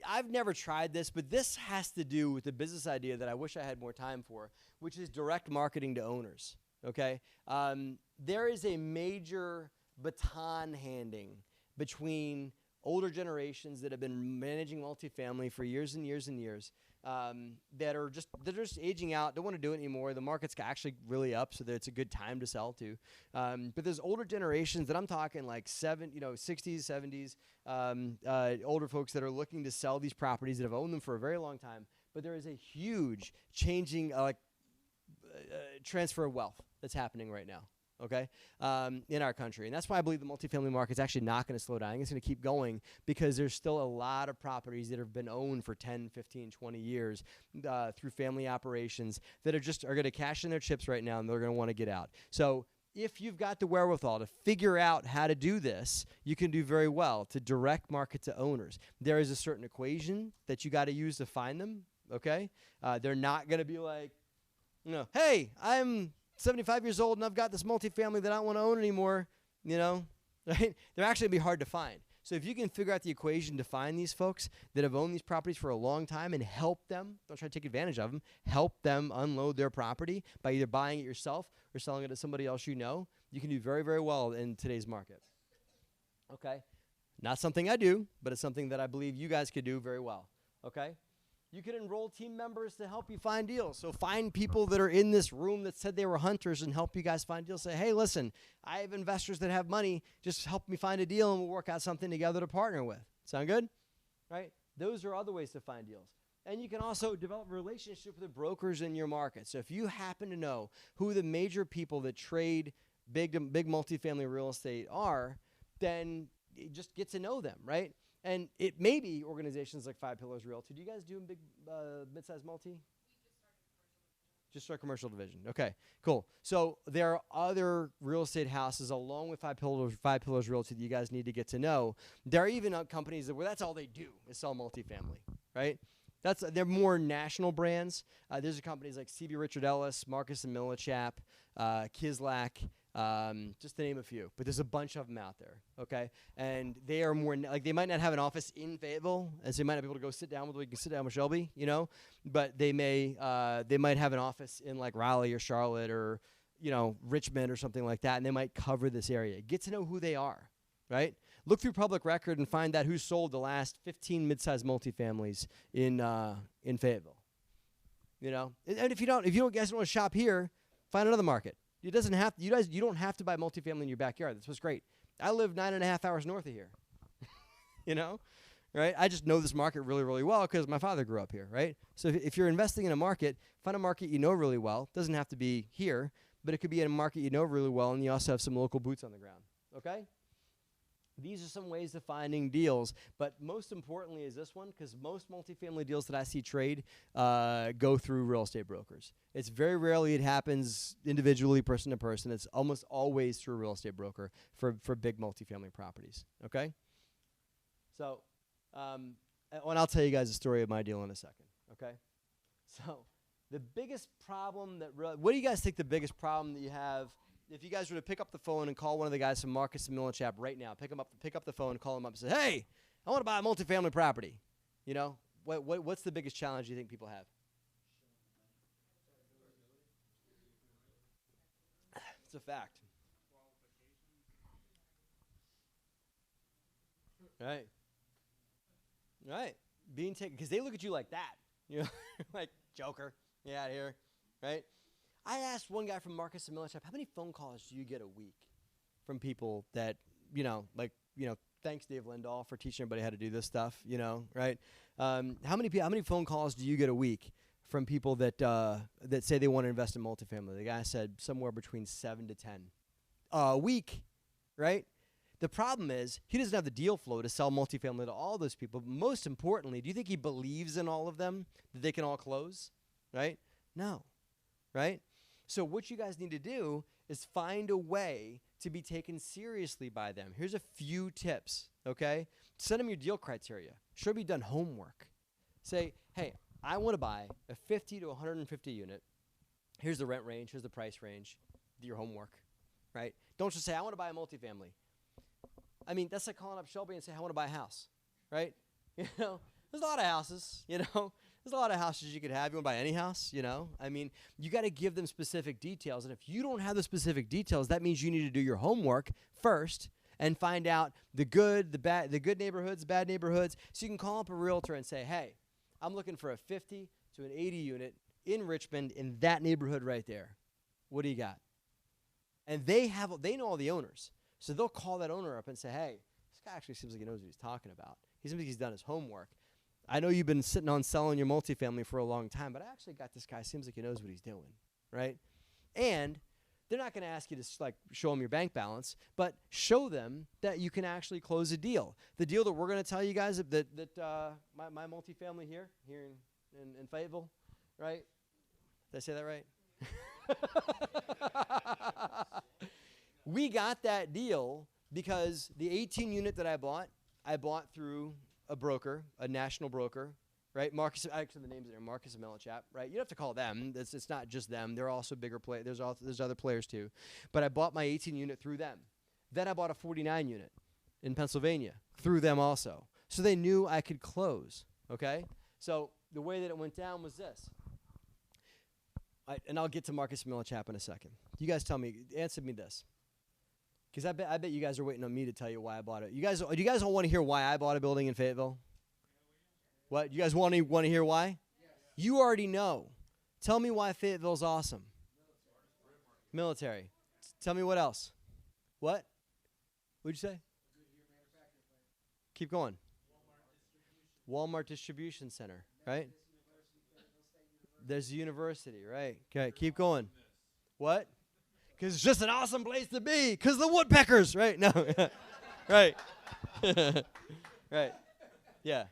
Speaker 1: I've never tried this, but this has to do with the business idea that I wish I had more time for, which is direct marketing to owners, okay? There is a major baton handing between older generations that have been managing multifamily for years and years and years that are just aging out, don't want to do it anymore. The market's actually really up, so that it's a good time to sell to. But there's older generations that I'm talking 60s, 70s, older folks that are looking to sell these properties that have owned them for a very long time. But there is a huge changing transfer of wealth that's happening right now. okay, in our country. And that's why I believe the multifamily market's actually not going to slow down. I think it's going to keep going because there's still a lot of properties that have been owned for 10, 15, 20 years through family operations that are going to cash in their chips right now, and they're going to want to get out. So if you've got the wherewithal to figure out how to do this, you can do very well to direct market to owners. There is a certain equation that you got to use to find them, okay? They're not going to be like, hey, I'm 75 years old and I've got this multifamily that I don't want to own anymore, right? They're actually going to be hard to find. So if you can figure out the equation to find these folks that have owned these properties for a long time and help them, don't try to take advantage of them, help them unload their property by either buying it yourself or selling it to somebody else you can do very, very well in today's market. Okay? Not something I do, but it's something that I believe you guys could do very well. Okay? You can enroll team members to help you find deals. So find people that are in this room that said they were hunters and help you guys find deals. Say, hey, listen, I have investors that have money. Just help me find a deal and we'll work out something together to partner with. Sound good? Right? Those are other ways to find deals. And you can also develop a relationship with the brokers in your market. So if you happen to know who the major people that trade big multifamily real estate are, then you just get to know them, right? And it may be organizations like Five Pillars Realty. Do you guys do big, mid-sized multi? Just start commercial division. Okay, cool. So there are other real estate houses along with Five Pillars Realty that you guys need to get to know. There are even companies where that's all they do is sell multifamily, right? They're more national brands. There's companies like C.B. Richard Ellis, Marcus and Millichap, Kislak, just to name a few. But there's a bunch of them out there, okay? And they are more, they might not have an office in Fayetteville, and so you might not be able to go sit down with Shelby, but they might have an office in like Raleigh or Charlotte or, Richmond or something like that, and they might cover this area. Get to know who they are, right? Look through public record and find out who sold the last 15 mid-sized multifamilies in Fayetteville. And if you guys don't want to shop here, find another market. It doesn't have to, you don't have to buy multifamily in your backyard. That's what's great. I live 9.5 hours north of here. Right? I just know this market really, really well because my father grew up here, right? So if you're investing in a market, find a market you know really well. It doesn't have to be here, but it could be in a market you know really well, and you also have some local boots on the ground. Okay? These are some ways of finding deals, but most importantly is this one, because most multifamily deals that I see trade go through real estate brokers. It's very rarely it happens individually, person to person. It's almost always through a real estate broker for big multifamily properties, okay? So, and I'll tell you guys a story of my deal in a second, okay? So, the biggest problem what do you guys think the biggest problem that you have? If you guys were to pick up the phone and call one of the guys from Marcus and Millichap right now, pick up the phone, call him up and say, hey, I want to buy a multifamily property. What's the biggest challenge you think people have? It's a fact. Right. Being taken, because they look at you like that. Like, joker, get out of here, right? I asked one guy from Marcus and Millichap, how many phone calls do you get a week from people that, thanks Dave Lindahl for teaching everybody how to do this stuff, right? How many phone calls do you get a week from people that say they want to invest in multifamily? The guy said somewhere between 7 to 10 a week, right? The problem is he doesn't have the deal flow to sell multifamily to all those people. But most importantly, do you think he believes in all of them, that they can all close, right? No, right? So what you guys need to do is find a way to be taken seriously by them. Here's a few tips, okay? Send them your deal criteria. Should be done homework. Say, hey, I want to buy a 50 to 150 unit. Here's the rent range. Here's the price range. Do your homework, right? Don't just say, I want to buy a multifamily. I mean, that's like calling up Shelby and say, I want to buy a house, right? There's a lot of houses, There's a lot of houses you could have. You want to buy any house, I mean, you got to give them specific details. And if you don't have the specific details, that means you need to do your homework first and find out the good, the bad, the good neighborhoods, bad neighborhoods. So you can call up a realtor and say, hey, I'm looking for a 50 to an 80 unit in Richmond in that neighborhood right there. What do you got? And they know all the owners. So they'll call that owner up and say, hey, this guy actually seems like he knows what he's talking about. He seems like he's done his homework. I know you've been sitting on selling your multifamily for a long time, but I actually got this guy. Seems like he knows what he's doing, right? And They're not going to ask you to show them your bank balance, but show them that you can actually close a deal. The deal that we're going to tell you guys that my multifamily here in Fayetteville, right? Did I say that right? We got that deal because the 18 unit that I bought through a broker, a national broker, right? Marcus, actually the name's there, Marcus and Millichap, right? You don't have to call them. It's not just them. They're also bigger players. There's other players too. But I bought my 18 unit through them. Then I bought a 49 unit in Pennsylvania through them also. So they knew I could close, okay? So the way that it went down was this. And I'll get to Marcus and Millichap in a second. You guys answer me this. Because I bet you guys are waiting on me to tell you why I bought it. Do you guys all want to hear why I bought a building in Fayetteville? What? You guys want to hear why? Yes. You already know. Tell me why Fayetteville's awesome. Military. Tell me what else. What? What'd you say? Keep going. Walmart Distribution Center, right? There's a university, right? Okay, keep going. What? Because it's just an awesome place to be. Because the woodpeckers, right? No. Right. Right. Yeah.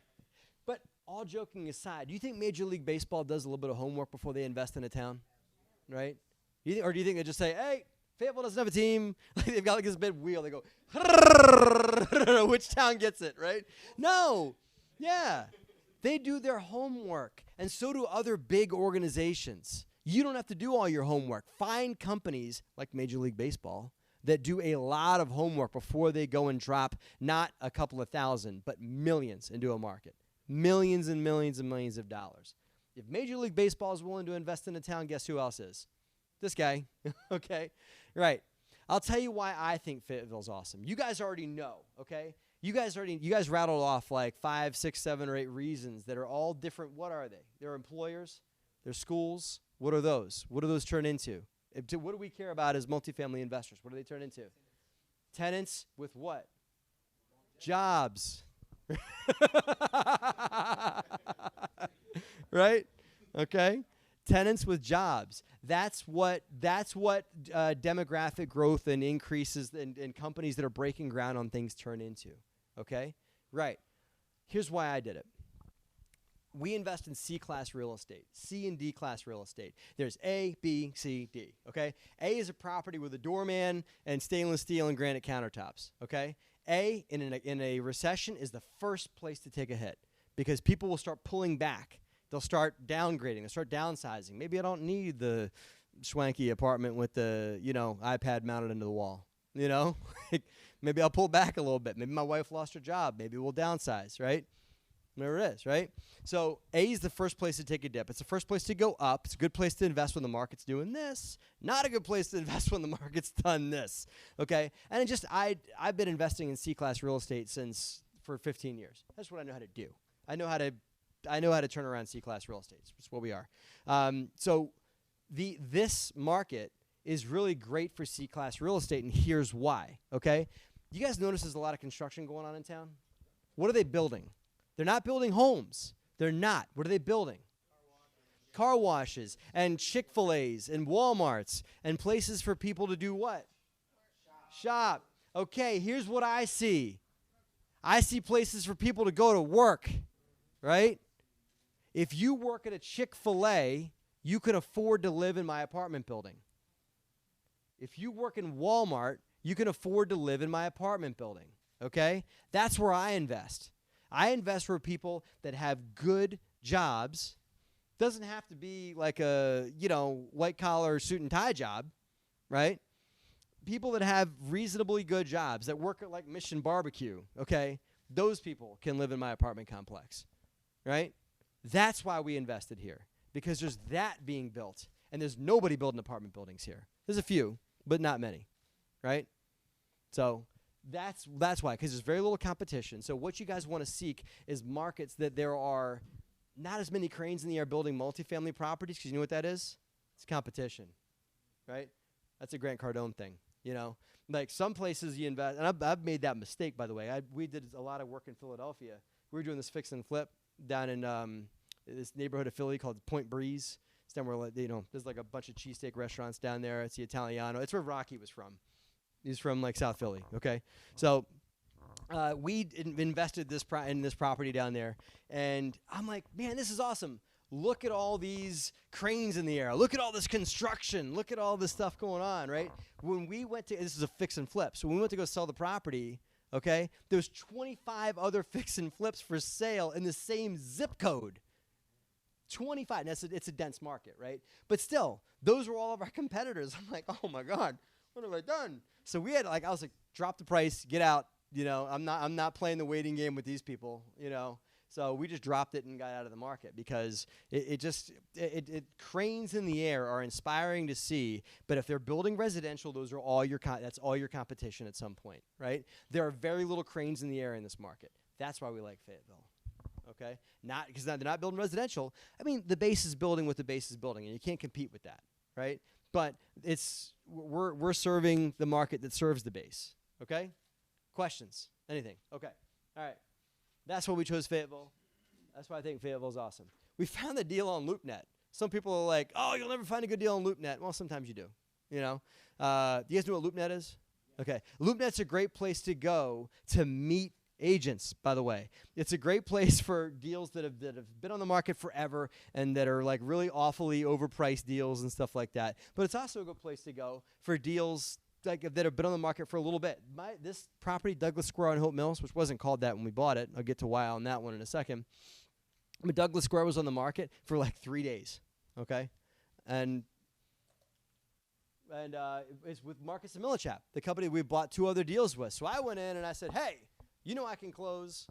Speaker 1: But all joking aside, do you think Major League Baseball does a little bit of homework before they invest in a town? Right? Or do you think they just say, hey, Fayetteville doesn't have a team. They've got this big wheel. They go, which town gets it, right? No. Yeah. They do their homework. And so do other big organizations. You don't have to do all your homework. Find companies like Major League Baseball that do a lot of homework before they go and drop not a couple of thousand, but millions into a market. Millions and millions and millions of dollars. If Major League Baseball is willing to invest in a town, guess who else is? This guy. Okay? Right. I'll tell you why I think Fayetteville's awesome. You guys already know, okay? You guys rattled off like 5, 6, 7, or 8 reasons that are all different. What are they? They're employers. They're schools. What are those? What do those turn into? What do we care about as multifamily investors? What do they turn into? Tenants with what? Jobs. Right? Okay? Tenants with jobs. That's what demographic growth and increases and companies that are breaking ground on things turn into. Okay? Right. Here's why I did it. We invest in C-class real estate, C and D-class real estate. There's A, B, C, D, okay? A is a property with a doorman and stainless steel and granite countertops, okay? A, in a recession, is the first place to take a hit because people will start pulling back. They'll start downgrading. They'll start downsizing. Maybe I don't need the swanky apartment with the, iPad mounted into the wall, Maybe I'll pull back a little bit. Maybe my wife lost her job. Maybe we'll downsize, right? Whatever it is, right? So A is the first place to take a dip. It's the first place to go up. It's a good place to invest when the market's doing this. Not a good place to invest when the market's done this, okay? And I've been investing in C-class real estate for 15 years. That's what I know how to do. I know how to turn around C-class real estate. That's what we are. So this market is really great for C-class real estate, and here's why, okay? You guys notice there's a lot of construction going on in town? What are they building? They're not building homes. They're not. What are they building? Car washes and Chick-fil-A's and Walmarts and places for people to do what? Shop. Okay, here's what I see. I see places for people to go to work, right? If you work at a Chick-fil-A, you can afford to live in my apartment building. If you work in Walmart, you can afford to live in my apartment building, okay? That's where I invest. I invest for people that have good jobs. Doesn't have to be like a, white-collar suit and tie job, right? People that have reasonably good jobs, that work at like Mission Barbecue, okay? Those people can live in my apartment complex, right? That's why we invested here, because there's that being built, and there's nobody building apartment buildings here. There's a few, but not many, right? So that's why, because there's very little competition. So what you guys want to seek is markets that there are not as many cranes in the air building multifamily properties, because you know what that is? It's competition, right? That's a Grant Cardone thing, Like some places you invest, and I've made that mistake, by the way. We did a lot of work in Philadelphia. We were doing this fix and flip down in this neighborhood of Philly called Point Breeze. It's down where, there's like a bunch of cheesesteak restaurants down there. It's the Italiano. It's where Rocky was from. He's from like South Philly, okay? So we invested in this property down there, and I'm like, man, this is awesome. Look at all these cranes in the air. Look at all this construction. Look at all this stuff going on, right? When we went to, this is a fix and flip. So when we went to go sell the property, okay, there was 25 other fix and flips for sale in the same zip code. 25. And it's a dense market, right? But still, those were all of our competitors. I'm like, oh my God, what have I done? So we had I was like, drop the price, get out. I'm not playing the waiting game with these people, So we just dropped it and got out of the market because it cranes in the air are inspiring to see. But if they're building residential, those are all that's all your competition at some point, right? There are very little cranes in the air in this market. That's why we like Fayetteville. Okay, not because they're not building residential. I mean, the base is building what the base is building, and you can't compete with that, right? But we're serving the market that serves the base. Okay, questions? Anything? Okay, all right. That's why we chose Fayetteville. That's why I think Fayetteville is awesome. We found the deal on LoopNet. Some people are like, "Oh, you'll never find a good deal on LoopNet." Well, sometimes you do. Do you guys know what LoopNet is? Okay, LoopNet's a great place to go to meet agents, by the way. It's a great place for deals that have been on the market forever and that are like really awfully overpriced deals and stuff like that. But it's also a good place to go for deals that have been on the market for a little bit. This property, Douglas Square on Hope Mills, which wasn't called that when we bought it. I'll get to why on that one in a second. But Douglas Square was on the market for like 3 days, okay? And it's with Marcus and Millichap, the company we bought 2 other deals with. So I went in and I said, hey, I can close.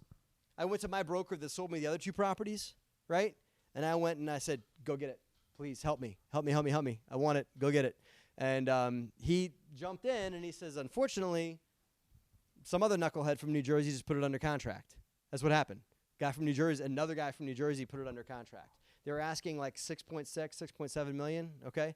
Speaker 1: I went to my broker that sold me the other 2 properties, right? And I went and I said, go get it. Please help me. Help me. I want it. Go get it. And he jumped in and he says, unfortunately, some other knucklehead from New Jersey just put it under contract. That's what happened. Guy from New Jersey, another guy from New Jersey put it under contract. They were asking like 6.7 million, okay?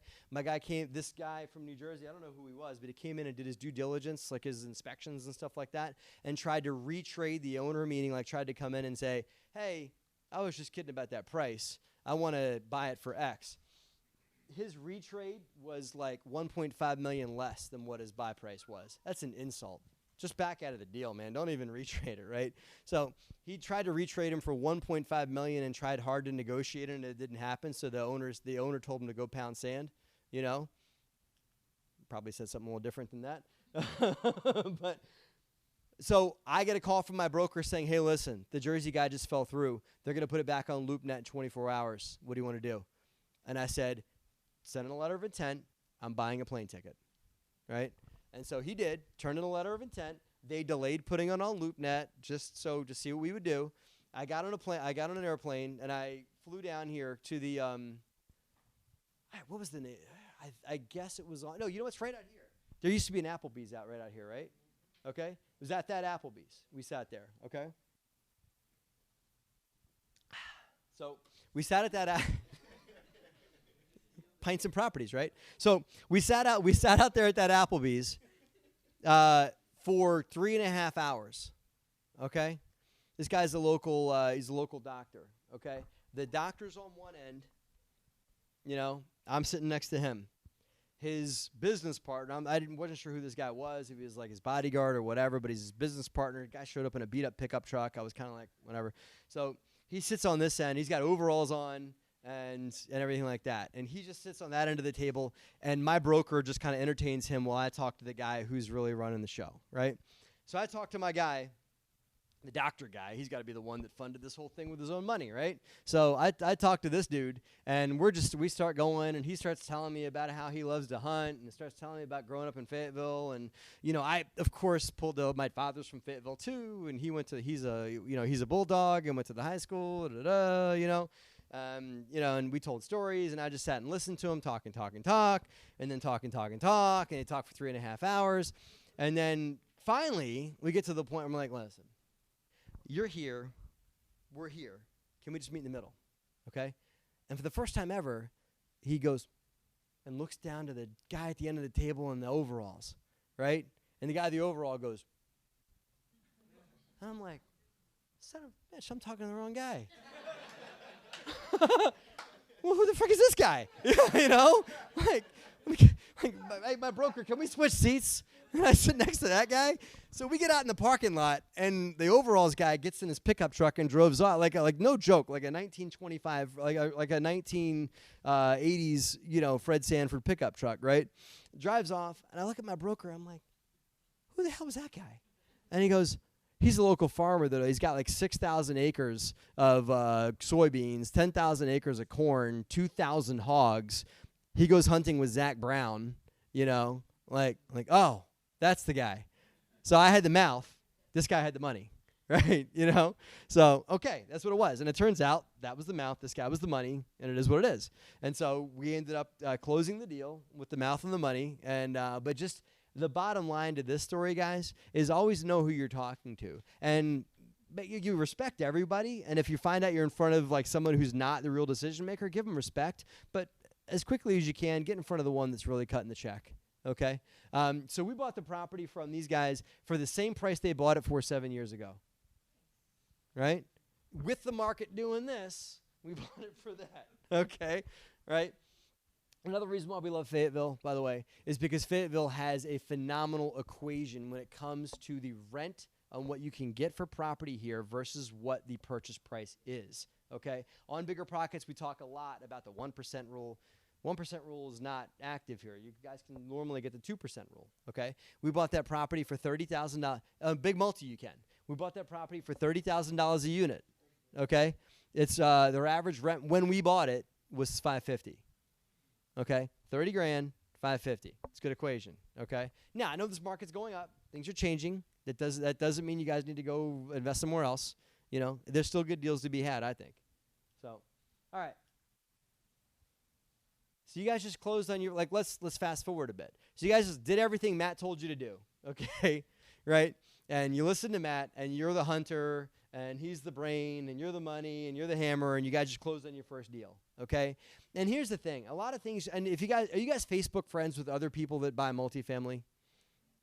Speaker 1: This guy from New Jersey, I don't know who he was, but he came in and did his due diligence, like his inspections and stuff like that, and tried to retrade the owner, meaning like tried to come in and say, hey, I was just kidding about that price. I want to buy it for X. His retrade was like 1.5 million less than what his buy price was. That's an insult. Just back out of the deal, man. Don't even retrade it, right? So he tried to retrade him for 1.5 million and tried hard to negotiate it, and it didn't happen. So the owner told him to go pound sand. Probably said something a little different than that. But so I get a call from my broker saying, hey, listen, the Jersey guy just fell through. They're going to put it back on LoopNet in 24 hours. What do you want to do? And I said, send in a letter of intent. I'm buying a plane ticket, right? And so he did, turned in a letter of intent. They delayed putting it on LoopNet just to see what we would do. I got on an airplane, and I flew down here to the what was the name? I guess it was on. No, it's right out here. There used to be an Applebee's right out here, right? Okay, it was at that Applebee's. We sat there. Okay. So we sat at that. Pints and Properties, right? So we sat out there at that Applebee's for 3.5 hours. Okay, this guy's he's a local doctor. Okay, the doctor's on one end. I'm sitting next to him. His business partner, wasn't sure who this guy was, if he was like his bodyguard or whatever, but he's his business partner. The guy showed up in a beat up pickup truck. I was kind of like, whatever. So he sits on this end. He's got overalls on. And everything like that. And he just sits on that end of the table, and my broker just kind of entertains him while I talk to the guy who's really running the show, right? So I talk to my guy, the doctor guy. He's got to be the one that funded this whole thing with his own money, right? So I talk to this dude, and we start going, and he starts telling me about how he loves to hunt, and starts telling me about growing up in Fayetteville. And I of course pulled my father's from Fayetteville too, and he's a bulldog and went to the high school, and we told stories, and I just sat and listened to him talk, and then talk, and he talked for 3.5 hours. And then finally, we get to the point where I'm like, listen, you're here, we're here. Can we just meet in the middle, okay? And for the first time ever, he goes and looks down to the guy at the end of the table in the overalls, right? And the guy in the overall goes, and I'm like, son of a bitch, I'm talking to the wrong guy. well, who the frick is this guy? You know, like my broker, can we switch seats? And I sit next to that guy. So we get out in the parking lot, and the overalls guy gets in his pickup truck and drives off, like no joke, like a 1925, like a 1980s, Fred Sanford pickup truck, right? Drives off, and I look at my broker. I'm like, who the hell was that guy? And he goes, he's a local farmer that he's got like 6,000 acres of soybeans, 10,000 acres of corn, 2,000 hogs. He goes hunting with Zach Brown, like, oh, that's the guy. So I had the mouth. This guy had the money, right? So, okay, that's what it was. And it turns out that was the mouth. This guy was the money, and it is what it is. And so we ended up closing the deal with the mouth and the money. And but just the bottom line to this story, guys, is always know who you're talking to. And but you respect everybody. And if you find out you're in front of like someone who's not the real decision maker, give them respect. But as quickly as you can, get in front of the one that's really cutting the check. Okay? So we bought the property from these guys for the same price they bought it for 7 years ago. Right? With the market doing this, we bought it for that. Okay? Right? Another reason why we love Fayetteville, by the way, is because Fayetteville has a phenomenal equation when it comes to the rent on what you can get for property here versus what the purchase price is. Okay? On Bigger Pockets, we talk a lot about the 1% rule. 1% rule is not active here. You guys can normally get the 2% rule, okay? We bought that property for $30,000. Big multi you can. We bought that property for $30,000 a unit, okay? It's their average rent when we bought it was $550, okay? 30 grand, $550. It's a good equation, okay? Now, I know this market's going up. Things are changing. That doesn't mean you guys need to go invest somewhere else. There's still good deals to be had, I think. So, all right. So you guys just closed on your, like, let's fast forward a bit. So you guys just did everything Matt told you to do, okay, right? And you listened to Matt, and you're the hunter, and he's the brain, and you're the money, and you're the hammer, and you guys just closed on your first deal, okay? And here's the thing. A lot of things, and are you guys Facebook friends with other people that buy multifamily?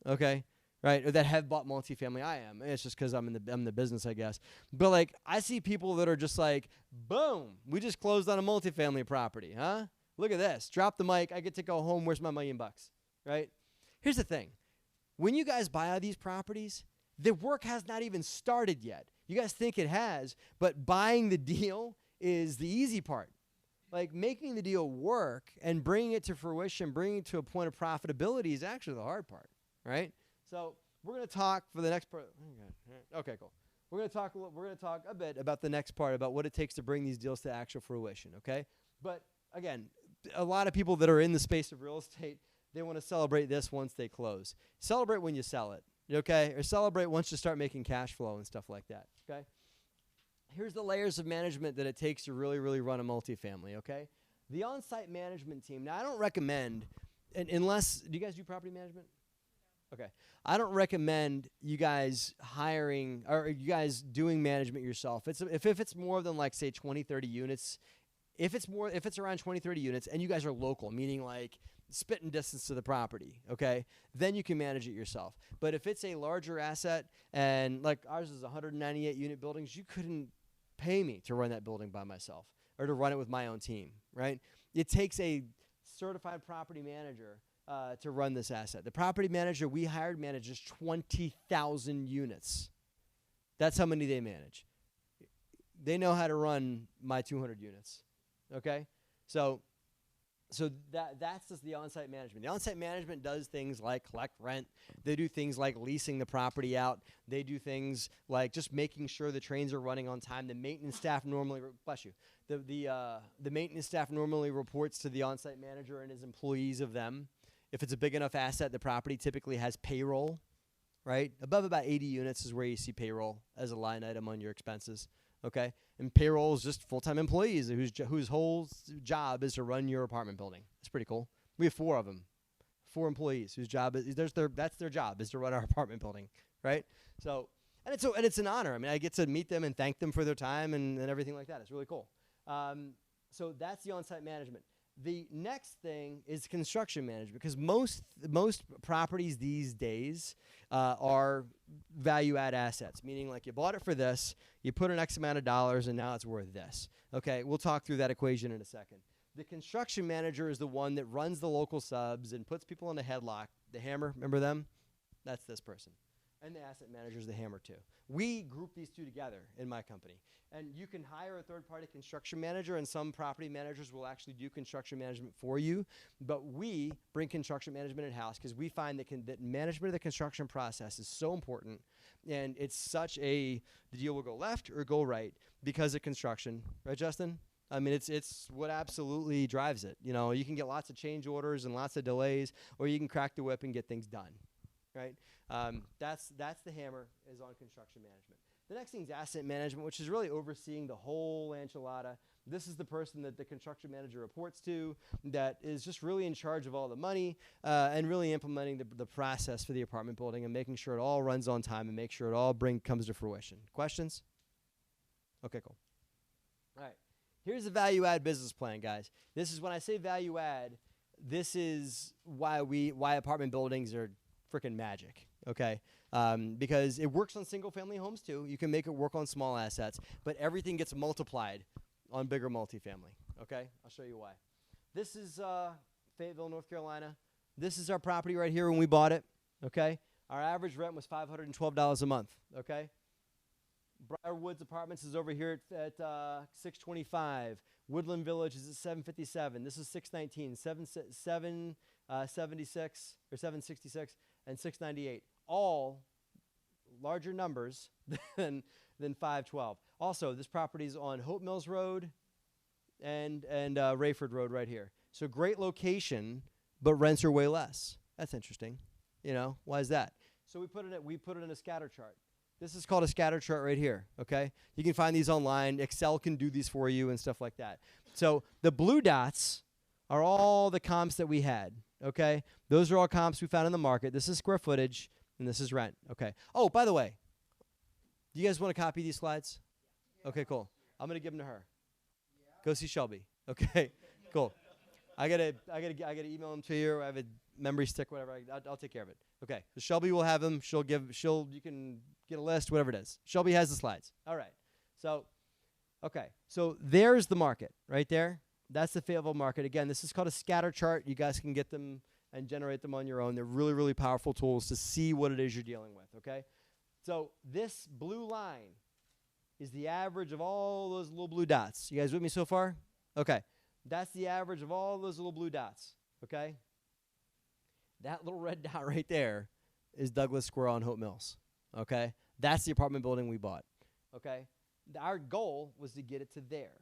Speaker 1: Okay, right, or that have bought multifamily? I am. It's just because I'm in the business, I guess. But, like, I see people that are just like, boom, we just closed on a multifamily property, huh? Look at this. Drop the mic. I get to go home. Where's my $1 million, right? Here's the thing. When you guys buy these properties, the work has not even started yet. You guys think it has, but buying the deal is the easy part. Like, making the deal work and bringing it to fruition, bringing it to a point of profitability is actually the hard part, right? So we're going to talk for the next part. Okay, cool. We're going to talk a bit about the next part, about what it takes to bring these deals to actual fruition, okay? But, again, a lot of people that are in the space of real estate, they want to celebrate this once they close. Celebrate when you sell it, okay? Or celebrate once you start making cash flow and stuff like that, okay? Here's the layers of management that it takes to really, really run a multifamily, okay? The on-site management team. Now, I don't recommend, unless, do you guys do property management? Okay. I don't recommend you guys hiring, or you guys doing management yourself. If it's more than, like, say, 20, 30 units, if it's around 20, 30 units and you guys are local, meaning like spitting distance to the property, okay, then you can manage it yourself. But if it's a larger asset, and like ours is 198 unit buildings, you couldn't pay me to run that building by myself or to run it with my own team, right? It takes a certified property manager to run this asset. The property manager we hired manages 20,000 units. That's how many they manage. They know how to run my 200 units. Okay, so that's just the on-site management. The on-site management does things like collect rent. They do things like leasing the property out. They do things like just making sure the trains are running on time. The maintenance staff normally, the maintenance staff normally reports to the on-site manager and his employees of them. If it's a big enough asset, the property typically has payroll, right? Above about 80 units is where you see payroll as a line item on your expenses. Okay, and payroll is just full-time employees whose whole job is to run your apartment building. It's pretty cool. We have 4 of them, 4 employees whose job is that's their job is to run our apartment building, right? So and it's an honor. I mean, I get to meet them and thank them for their time and everything like that. It's really cool. So that's the on-site management. The next thing is construction management, because most properties these days are value-add assets, meaning like you bought it for this, you put an X amount of dollars, and now it's worth this. Okay, we'll talk through that equation in a second. The construction manager is the one that runs the local subs and puts people in a headlock. The hammer, remember them? That's this person. And the asset manager is the hammer too. We group these two together in my company. And you can hire a third-party construction manager, and some property managers will actually do construction management for you. But we bring construction management in-house because we find that management of the construction process is so important, and it's such the deal will go left or go right because of construction. Right, Justin? I mean, it's what absolutely drives it. You know, you can get lots of change orders and lots of delays, or you can crack the whip and get things done. Right? That's the hammer is on construction management. The next thing is asset management, which is really overseeing the whole enchilada. This is the person that the construction manager reports to, that is just really in charge of all the money and really implementing the process for the apartment building and making sure it all runs on time and make sure it all comes to fruition. Questions? Okay, cool. All right. Here's the value-add business plan, guys. This is when I say value-add, this is why apartment buildings are freaking magic, okay? Because it works on single-family homes too. You can make it work on small assets, but everything gets multiplied on bigger multifamily, okay? I'll show you why. This is Fayetteville, North Carolina. This is our property right here when we bought it, okay? Our average rent was $512 a month, okay? Briarwoods Apartments is over here at $625. Woodland Village is at $757. This is $619. $766 or $766 and $698. All larger numbers than $512. Also, this property is on Hope Mills Road and Rayford Road right here. So great location, but rents are way less. That's interesting. You know, why is that? So we put it in a scatter chart. This is called a scatter chart right here, okay? You can find these online. Excel can do these for you and stuff like that. So the blue dots are all the comps that we had, okay? Those are all comps we found in the market. This is square footage, and this is rent, okay? Oh, by the way, do you guys want to copy these slides? Okay, cool. I'm going to give them to her. Go see Shelby. Okay, cool. I gotta email them to you. I have a memory stick, whatever. I'll take care of it. Okay, so Shelby will have them. You can get a list, whatever it is. Shelby has the slides. All right. So, okay. So there's the market right there. That's the Fayetteville market. Again, this is called a scatter chart. You guys can get them and generate them on your own. They're really, really powerful tools to see what it is you're dealing with, okay? So this blue line is the average of all those little blue dots. You guys with me so far? Okay. That's the average of all those little blue dots, okay? That little red dot right there is Douglas Square on Hope Mills, okay? That's the apartment building we bought, okay? Our goal was to get it to there,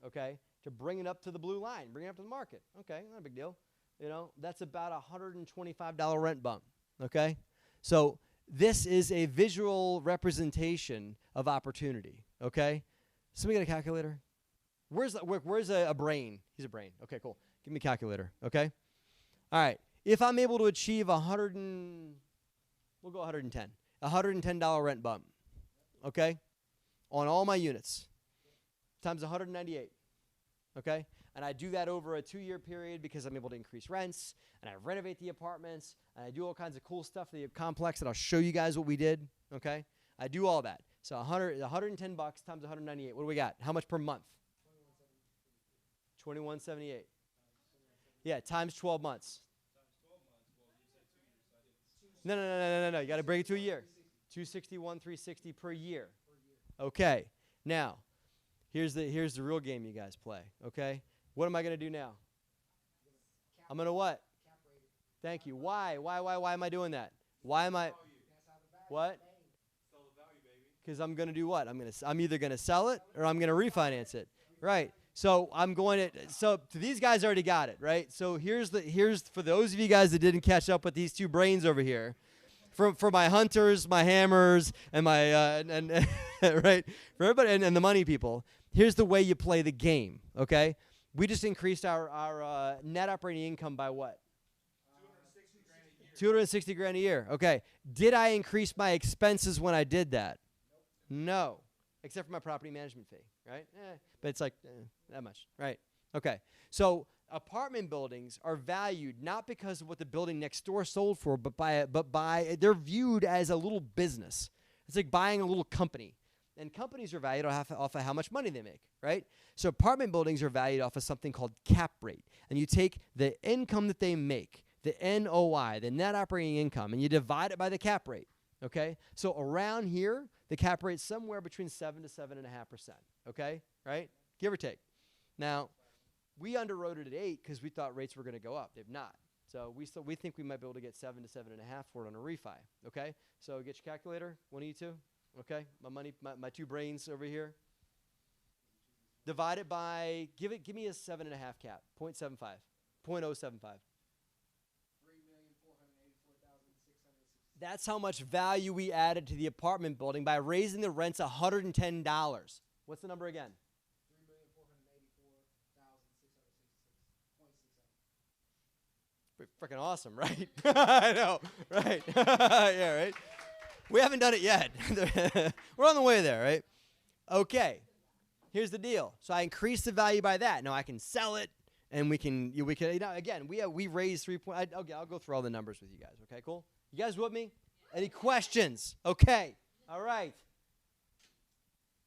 Speaker 1: okay? To bring it up to the blue line, bring it up to the market. Okay, not a big deal. You know, that's about a $125 rent bump, okay? So this is a visual representation of opportunity, okay? Somebody got a calculator? Where's a brain? He's a brain. Okay, cool. Give me a calculator, okay? All right. If I'm able to achieve we'll go 110. $110 rent bump, okay? On all my units, times 198, okay? And I do that over a 2-year period because I'm able to increase rents, and I renovate the apartments, and I do all kinds of cool stuff for the complex that I'll show you guys what we did, okay? I do all that. So $110 times 198. What do we got? How much per month? $21.78. Yeah, times 12 months. No. You got to break it to a year. $261,360 per year. Okay. Now, here's the real game you guys play. Okay. What am I going to do now? I'm going to what? Thank you. Why am I doing that? Why am I? What? Because I'm going to do what? I'm either going to sell it or I'm going to refinance it. Right. So these guys already got it, right? So here's for those of you guys that didn't catch up with these two brains over here, for my hunters, my hammers, and my and right, for everybody and the money people. Here's the way you play the game. Okay, we just increased our net operating income by what? $260,000 a year. Okay, did I increase my expenses when I did that? No. Except for my property management fee, right? But it's like that much, right? Okay. So apartment buildings are valued not because of what the building next door sold for, but by they're viewed as a little business. It's like buying a little company. And companies are valued off of how much money they make, right? So apartment buildings are valued off of something called cap rate. And you take the income that they make, the NOI, the net operating income, and you divide it by the cap rate, okay? So around here, the cap rate's somewhere between 7 to 7.5%, okay? Right? Give or take. Now, we underwrote it at 8 because we thought rates were going to go up. They've not. So we think we might be able to get 7 to 7.5 for it on a refi, okay? So get your calculator, one of you two. Okay, my two brains over here. Divide it by, give me a 7.5 cap, 0.75, 0.075. That's how much value we added to the apartment building by raising the rents $110. What's the number again? 3,484,666.67. Freaking awesome, right? I know, right? Yeah, right? We haven't done it yet. We're on the way there, right? Okay. Here's the deal. So I increased the value by that. Now I can sell it, and we can again, we raised 3 point. Okay, I'll go through all the numbers with you guys. Okay, cool. You guys with me? Any questions? Okay. All right.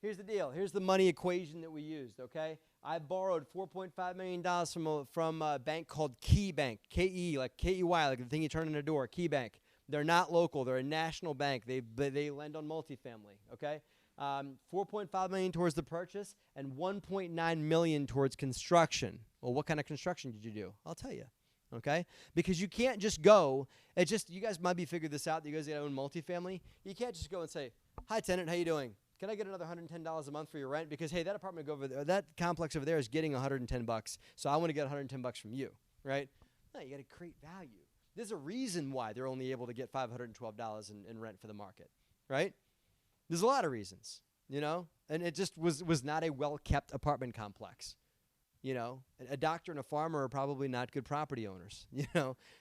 Speaker 1: Here's the deal. Here's the money equation that we used. Okay. I borrowed $4.5 million from a bank called Key Bank, K-E, like K-E-Y, like the thing you turn in a door, Key Bank. They're not local. They're a national bank. They lend on multifamily, okay? $4.5 million towards the purchase and $1.9 million towards construction. Well, what kind of construction did you do? I'll tell you, okay? Because you can't just go. You guys might be figured this out. You guys that own multifamily. You can't just go and say, "Hi, tenant, how you doing? Can I get another $110 a month for your rent? Because hey, that apartment over there, that complex over there is getting $110. So I want to get $110 from you, right?" No, you got to create value. There's a reason why they're only able to get $512 in rent for the market, right? There's a lot of reasons, and it just was not a well-kept apartment complex, A doctor and a farmer are probably not good property owners,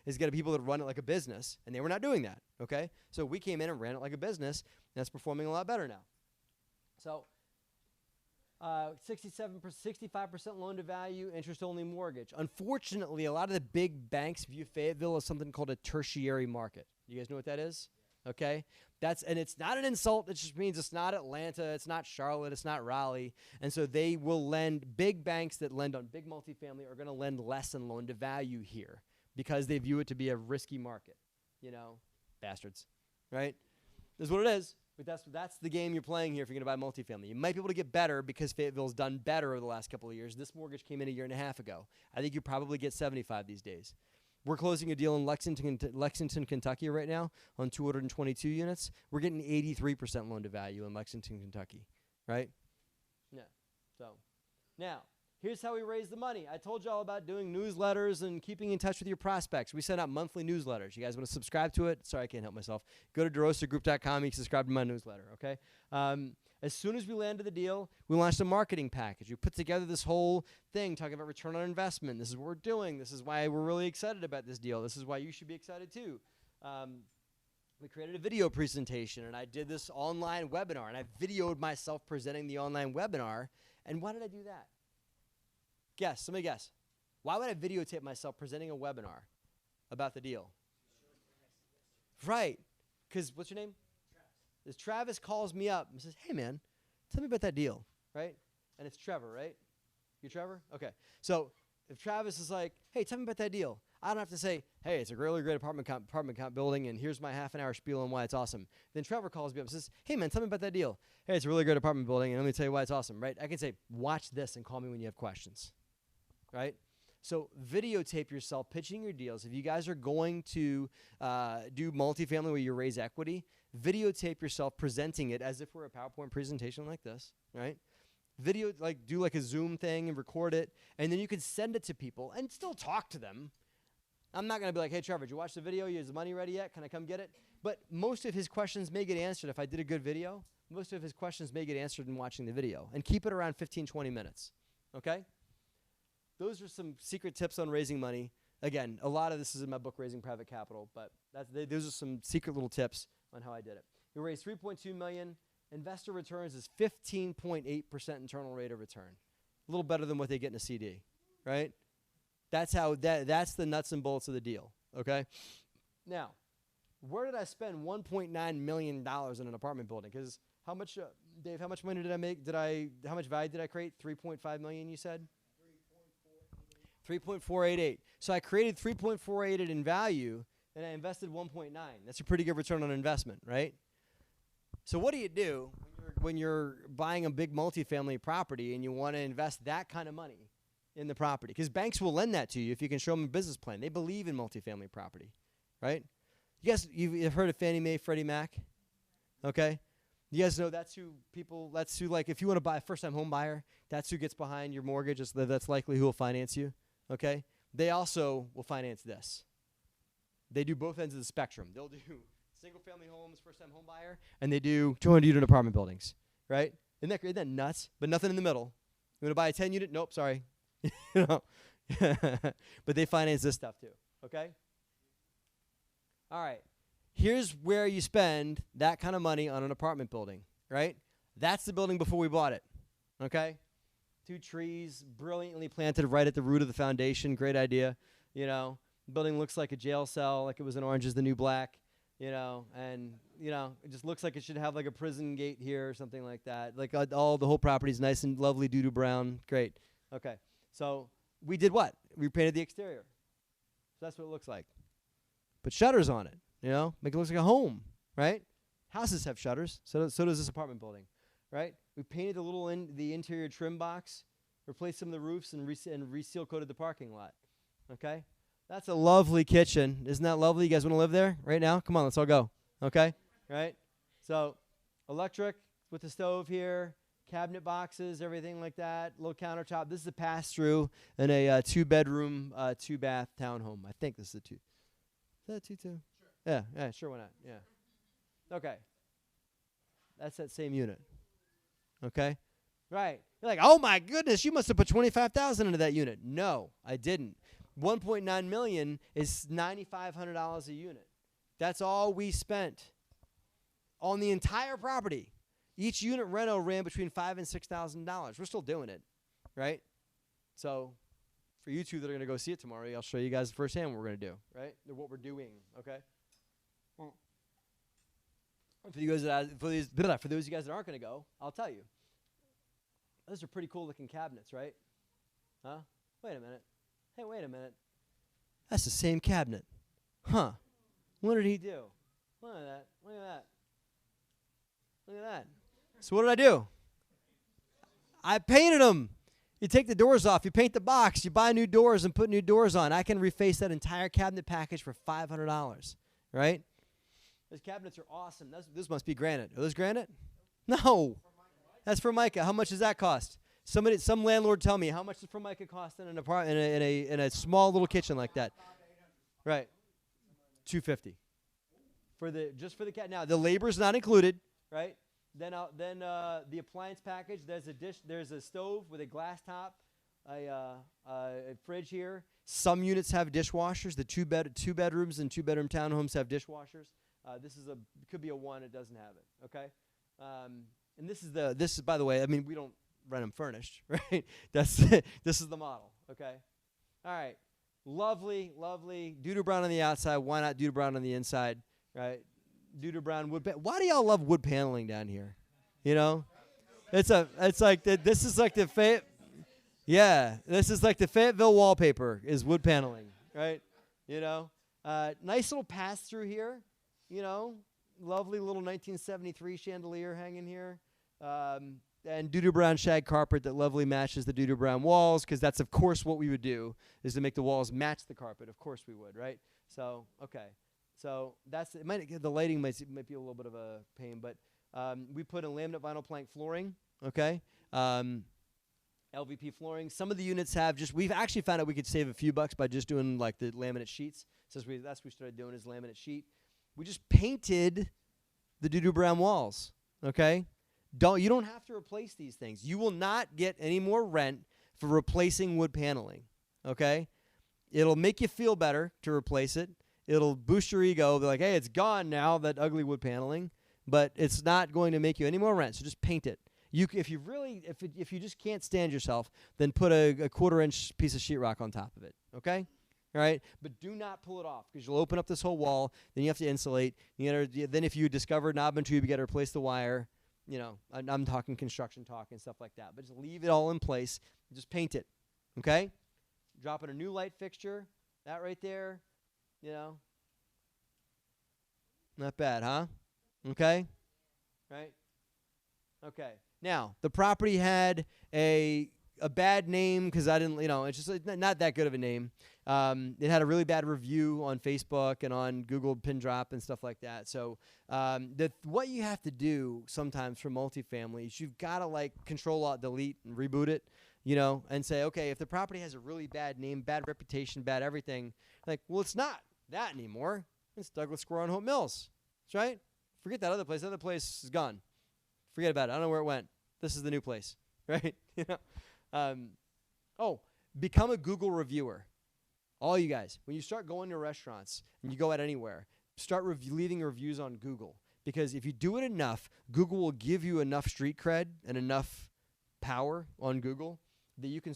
Speaker 1: It's got people that run it like a business, and they were not doing that, okay? So we came in and ran it like a business, and that's performing a lot better now. So 65% loan to value, interest-only mortgage. Unfortunately, a lot of the big banks view Fayetteville as something called a tertiary market. You guys know what that is? Okay? And it's not an insult. It just means it's not Atlanta, it's not Charlotte, it's not Raleigh. And so they will lend, big banks that lend on big multifamily are going to lend less in loan to value here because they view it to be a risky market. Bastards, right? This is what it is. But that's the game you're playing here if you're going to buy multifamily. You might be able to get better because Fayetteville's done better over the last couple of years. This mortgage came in a year and a half ago. I think you probably get 75 these days. We're closing a deal in Lexington, Kentucky right now on 222 units. We're getting 83% loan to value in Lexington, Kentucky, right? Yeah. So now, here's how we raise the money. I told you all about doing newsletters and keeping in touch with your prospects. We send out monthly newsletters. You guys want to subscribe to it? Sorry, I can't help myself. Go to DeRosaGroup.com. You can subscribe to my newsletter, okay? As soon as we landed the deal, we launched a marketing package. We put together this whole thing talking about return on investment. This is what we're doing. This is why we're really excited about this deal. This is why you should be excited too. We created a video presentation, and I did this online webinar, and I videoed myself presenting the online webinar. And why did I do that? Guess. Somebody guess. Why would I videotape myself presenting a webinar about the deal? Right. Because what's your name? Travis calls me up and says, "Hey, man, tell me about that deal," right? And it's Trevor, right? You're Trevor? Okay. So if Travis is like, "Hey, tell me about that deal," I don't have to say, "Hey, it's a really great apartment building, and here's my half-an-hour spiel on why it's awesome." Then Trevor calls me up and says, "Hey, man, tell me about that deal." "Hey, it's a really great apartment building, and let me tell you why it's awesome," right? I can say, "Watch this and call me when you have questions," right? So videotape yourself pitching your deals. If you guys are going to do multifamily where you raise equity, videotape yourself presenting it as if we're a PowerPoint presentation like this, right? Do like a Zoom thing and record it, and then you can send it to people and still talk to them. I'm not going to be like, "Hey, Trevor, did you watch the video? Is the money ready yet? Can I come get it?" But most of his questions may get answered if I did a good video. Most of his questions may get answered in watching the video. And keep it around 15, 20 minutes, okay? Those are some secret tips on raising money. Again, a lot of this is in my book, Raising Private Capital, but those are some secret little tips on how I did it. We raised $3.2 million. Investor returns is 15.8% internal rate of return. A little better than what they get in a CD. right? That's that's the nuts and bolts of the deal, okay? Now, where did I spend $1.9 million in an apartment building? Because how much, Dave, how much money did I make? How much value did I create? 3.5 million, you said? 3.488. So I created 3.488 in value, and I invested 1.9. That's a pretty good return on investment, right? So what do you do when you're buying a big multifamily property and you want to invest that kind of money in the property? Because banks will lend that to you if you can show them a business plan. They believe in multifamily property, right? You guys, you've heard of Fannie Mae, Freddie Mac? Okay. You guys know that's who, like, if you want to buy a first-time home buyer, that's who gets behind your mortgage. That's likely who will finance you, okay? They also will finance this. They do both ends of the spectrum. They'll do single-family homes, first-time home buyer, and they do 200-unit apartment buildings, right? Isn't that nuts? But nothing in the middle. You want to buy a 10-unit? Nope, sorry. You know, but they finance this stuff too, okay? All right. Here's where you spend that kind of money on an apartment building, right? That's the building before we bought it, okay? 2 trees brilliantly planted right at the root of the foundation. Great idea, you know. The building looks like a jail cell, like it was in Orange is the New Black, you know, and, you know, it just looks like it should have like a prison gate here or something like that. Like the whole property's nice and lovely, doo-doo brown. Great. Okay. So we did what? We painted the exterior. So that's what it looks like. Put shutters on it, you know, make it look like a home, right? Houses have shutters, so does this apartment building, right? We painted the interior trim box, replaced some of the roofs, and reseal coated the parking lot, okay? That's a lovely kitchen. Isn't that lovely? You guys want to live there right now? Come on, let's all go, okay? Right? So electric with the stove here, cabinet boxes, everything like that, little countertop. This is a pass-through in a 2-bedroom, 2-bath townhome. I think this is a 2. Is that a 2-2? Sure. Yeah, sure, why not? Yeah. Okay. That's that same unit. Okay? Right. You're like, oh my goodness, you must have put $25,000 into that unit. No, I didn't. $1.9 million is $9,500 a unit. That's all we spent on the entire property. Each unit rental ran between $5,000 and $6,000. We're still doing it, right? So for you two that are going to go see it tomorrow, I'll show you guys firsthand what we're going to do, right? What we're doing, okay? For those of you guys that aren't going to go, I'll tell you. Those are pretty cool looking cabinets, right? Huh? Wait a minute. Hey, wait a minute. That's the same cabinet. Huh. What did he do? Look at that. Look at that. Look at that. So what did I do? I painted them. You take the doors off, you paint the box, you buy new doors and put new doors on. I can reface that entire cabinet package for $500, right? Those cabinets are awesome. This must be granite. Are those granite? No. That's Formica. How much does that cost? Some landlord tell me, how much does Formica cost in an apartment in a small little kitchen like that? Right. $250. Just for the cat. Now, the labor's not included, right? Then the appliance package, there's a dish, there's a stove with a glass top, a fridge here. Some units have dishwashers. The two bedrooms and 2-bedroom townhomes have dishwashers. This could be a 1, it doesn't have it. Okay, and this is by the way, I mean, we don't rent them furnished, right? This is the model. Okay, all right, lovely, doo-doo brown on the outside. Why not doo-doo brown on the inside, right? Doo-doo brown wood. Why do y'all love wood paneling down here? You know, this is like the Fayetteville wallpaper is wood paneling, right? You know, nice little pass through here. You know, lovely little 1973 chandelier hanging here, and doo-doo brown shag carpet that lovely matches the doo-doo brown walls, because that's of course what we would do, is to make the walls match the carpet. Of course we would, right? So okay. So the lighting might be a little bit of a pain, but we put in laminate vinyl plank flooring, okay? LVP flooring. Some of the units we've actually found out we could save a few bucks by just doing like the laminate sheets. That's what we started doing, is laminate sheet. We just painted the doo-doo brown walls, okay? You don't have to replace these things. You will not get any more rent for replacing wood paneling, okay? It'll make you feel better to replace it. It'll boost your ego. They're like, hey, it's gone now, that ugly wood paneling, but it's not going to make you any more rent, so just paint it. If you just can't stand yourself, then put a quarter-inch piece of sheetrock on top of it. Okay, all right. But do not pull it off because you'll open up this whole wall. Then you have to insulate. Then if you discover knob and tube, you got to replace the wire. I'm talking construction talk and stuff like that. But just leave it all in place. And just paint it. Okay. Drop in a new light fixture. That right there. Not bad, huh? Okay. Right. Okay. Now, the property had a bad name because I didn't, it's just not that good of a name. It had a really bad review on Facebook and on Google Pin Drop and stuff like that. So what you have to do sometimes for multifamily is you've got to Control-Alt-Delete and reboot it, and say, okay, if the property has a really bad name, bad reputation, bad everything, it's not that anymore. It's Douglas Square on Hope Mills. That's right. Forget that other place. The other place is gone. Forget about it. I don't know where it went. This is the new place, right? Become a Google reviewer. All you guys, when you start going to restaurants and you go out anywhere, start leaving reviews on Google. Because if you do it enough, Google will give you enough street cred and enough power on Google that you can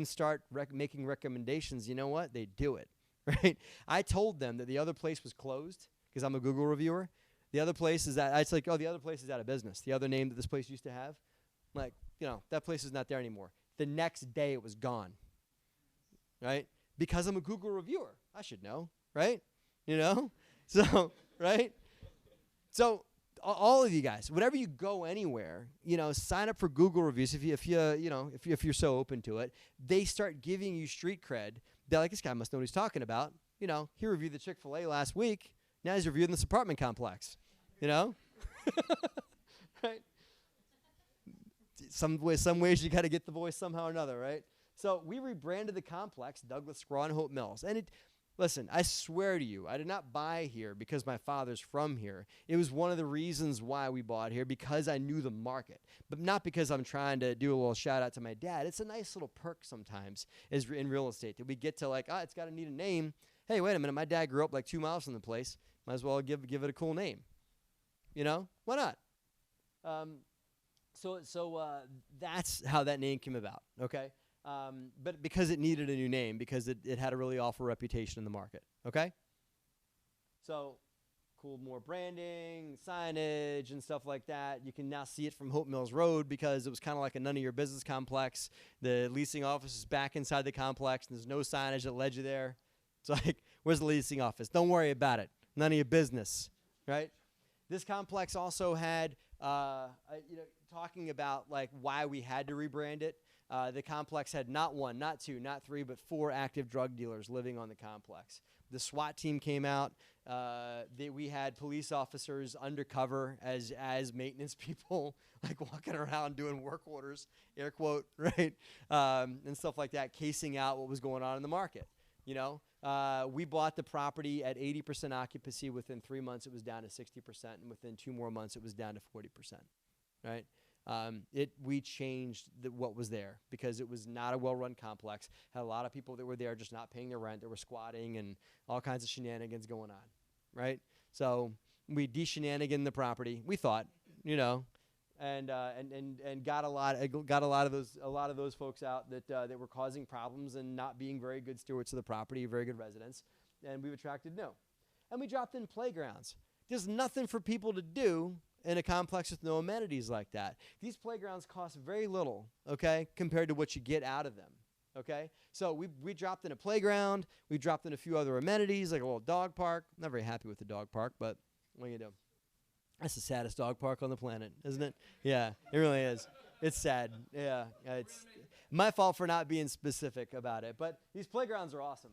Speaker 1: start making recommendations. You know what? They do it, right? I told them that the other place was closed because I'm a Google reviewer. The other place is that, the other place is out of business. The other name that this place used to have, that place is not there anymore. The next day it was gone, right? Because I'm a Google reviewer. I should know, right? So, right? So all of you guys, whenever you go anywhere, sign up for Google reviews if you're so open to it. They start giving you street cred. They're like, this guy must know what he's talking about. He reviewed the Chick-fil-A last week. Now he's reviewing this apartment complex. Right? Some ways you got to get the voice somehow or another, right? So we rebranded the complex Douglas Square on Hope Mills. And listen, I swear to you, I did not buy here because my father's from here. It was one of the reasons why we bought here, because I knew the market. But not because I'm trying to do a little shout out to my dad. It's a nice little perk sometimes in real estate that we get to it's got to need a name. Hey, wait a minute, my dad grew up 2 miles from the place. Might as well give it a cool name. Why not? So that's how that name came about, okay? But because it needed a new name, because it had a really awful reputation in the market, okay? So cool, more branding, signage, and stuff like that. You can now see it from Hope Mills Road because it was kind of like a none of your business complex. The leasing office is back inside the complex, and there's no signage that led you there. It's where's the leasing office? Don't worry about it. None of your business, right? This complex also had, talking about why we had to rebrand it. The complex had not 1, not 2, not 3, but 4 active drug dealers living on the complex. The SWAT team came out. We had police officers undercover as maintenance people, walking around doing work orders, air quote, right, and stuff like that, casing out what was going on in the market. We bought the property at 80% occupancy. Within 3 months, it was down to 60%, and within 2 more months, it was down to 40%. Right? We changed what was there because it was not a well-run complex. Had a lot of people that were there just not paying their rent. They were squatting and all kinds of shenanigans going on. Right? So we de-shenanigan the property. We thought, and got a lot of those folks out that were causing problems and not being very good stewards of the property, very good residents, and we've attracted new. And we dropped in playgrounds. There's nothing for people to do in a complex with no amenities like that. These playgrounds cost very little, okay, compared to what you get out of them, okay? So we dropped in a playground. We dropped in a few other amenities like a little dog park. I'm not very happy with the dog park, but what are you going to do? That's the saddest dog park on the planet, isn't it? Yeah, it really is. It's sad. Yeah, it's my fault for not being specific about it. But these playgrounds are awesome.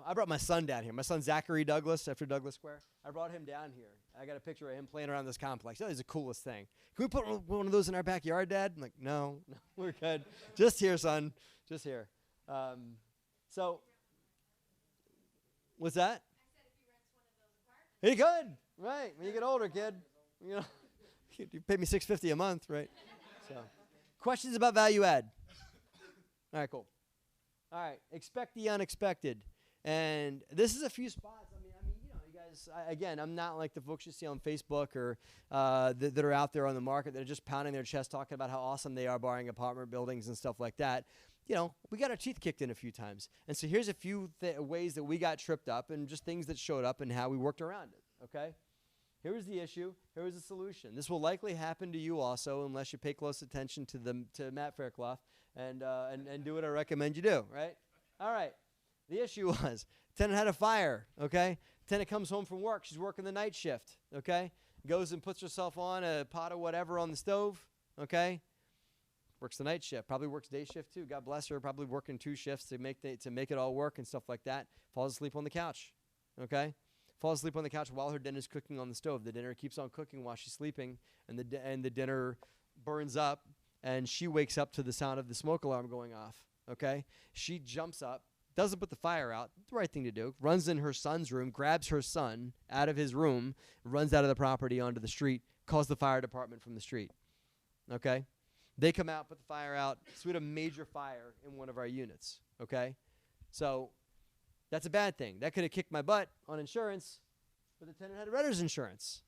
Speaker 1: I brought my son down here. My son, Zachary Douglas, after Douglas Square. I brought him down here. I got a picture of him playing around this complex. That is the coolest thing. Can we put one of those in our backyard, Dad? I'm like, no, we're good. Just here, son. Just here. So, what's that? I said if he rents one of those apartments. He could. Right. When you get older, kid. You pay me $650 a month, right? So, questions about value add? All right, cool. All right, expect the unexpected. And this is a few spots. I mean, you guys guys, again, I'm not like the folks you see on Facebook or that are out there on the market that are just pounding their chest talking about how awesome they are buying apartment buildings and stuff like that. You know, we got our teeth kicked in a few times. And so here's a few ways that we got tripped up and just things that showed up and how we worked around it, okay? Here's the issue. Here's the solution. This will likely happen to you also unless you pay close attention to Matt Fairclough and do what I recommend you do, right? All right. The issue was tenant had a fire, okay? Tenant comes home from work. She's working the night shift, okay? Goes and puts herself on a pot of whatever on the stove, okay? Works the night shift. Probably works day shift too. God bless her. Probably working 2 shifts to make it all work and stuff like that. Falls asleep on the couch, okay? Falls asleep on the couch while her dinner's cooking on the stove. The dinner keeps on cooking while she's sleeping, and the dinner burns up, and she wakes up to the sound of the smoke alarm going off, okay? She jumps up, doesn't put the fire out, the right thing to do, runs in her son's room, grabs her son out of his room, runs out of the property onto the street, calls the fire department from the street, okay? They come out, put the fire out, so we had a major fire in one of our units, okay? So that's a bad thing. That could have kicked my butt on insurance, but the tenant had a renter's insurance.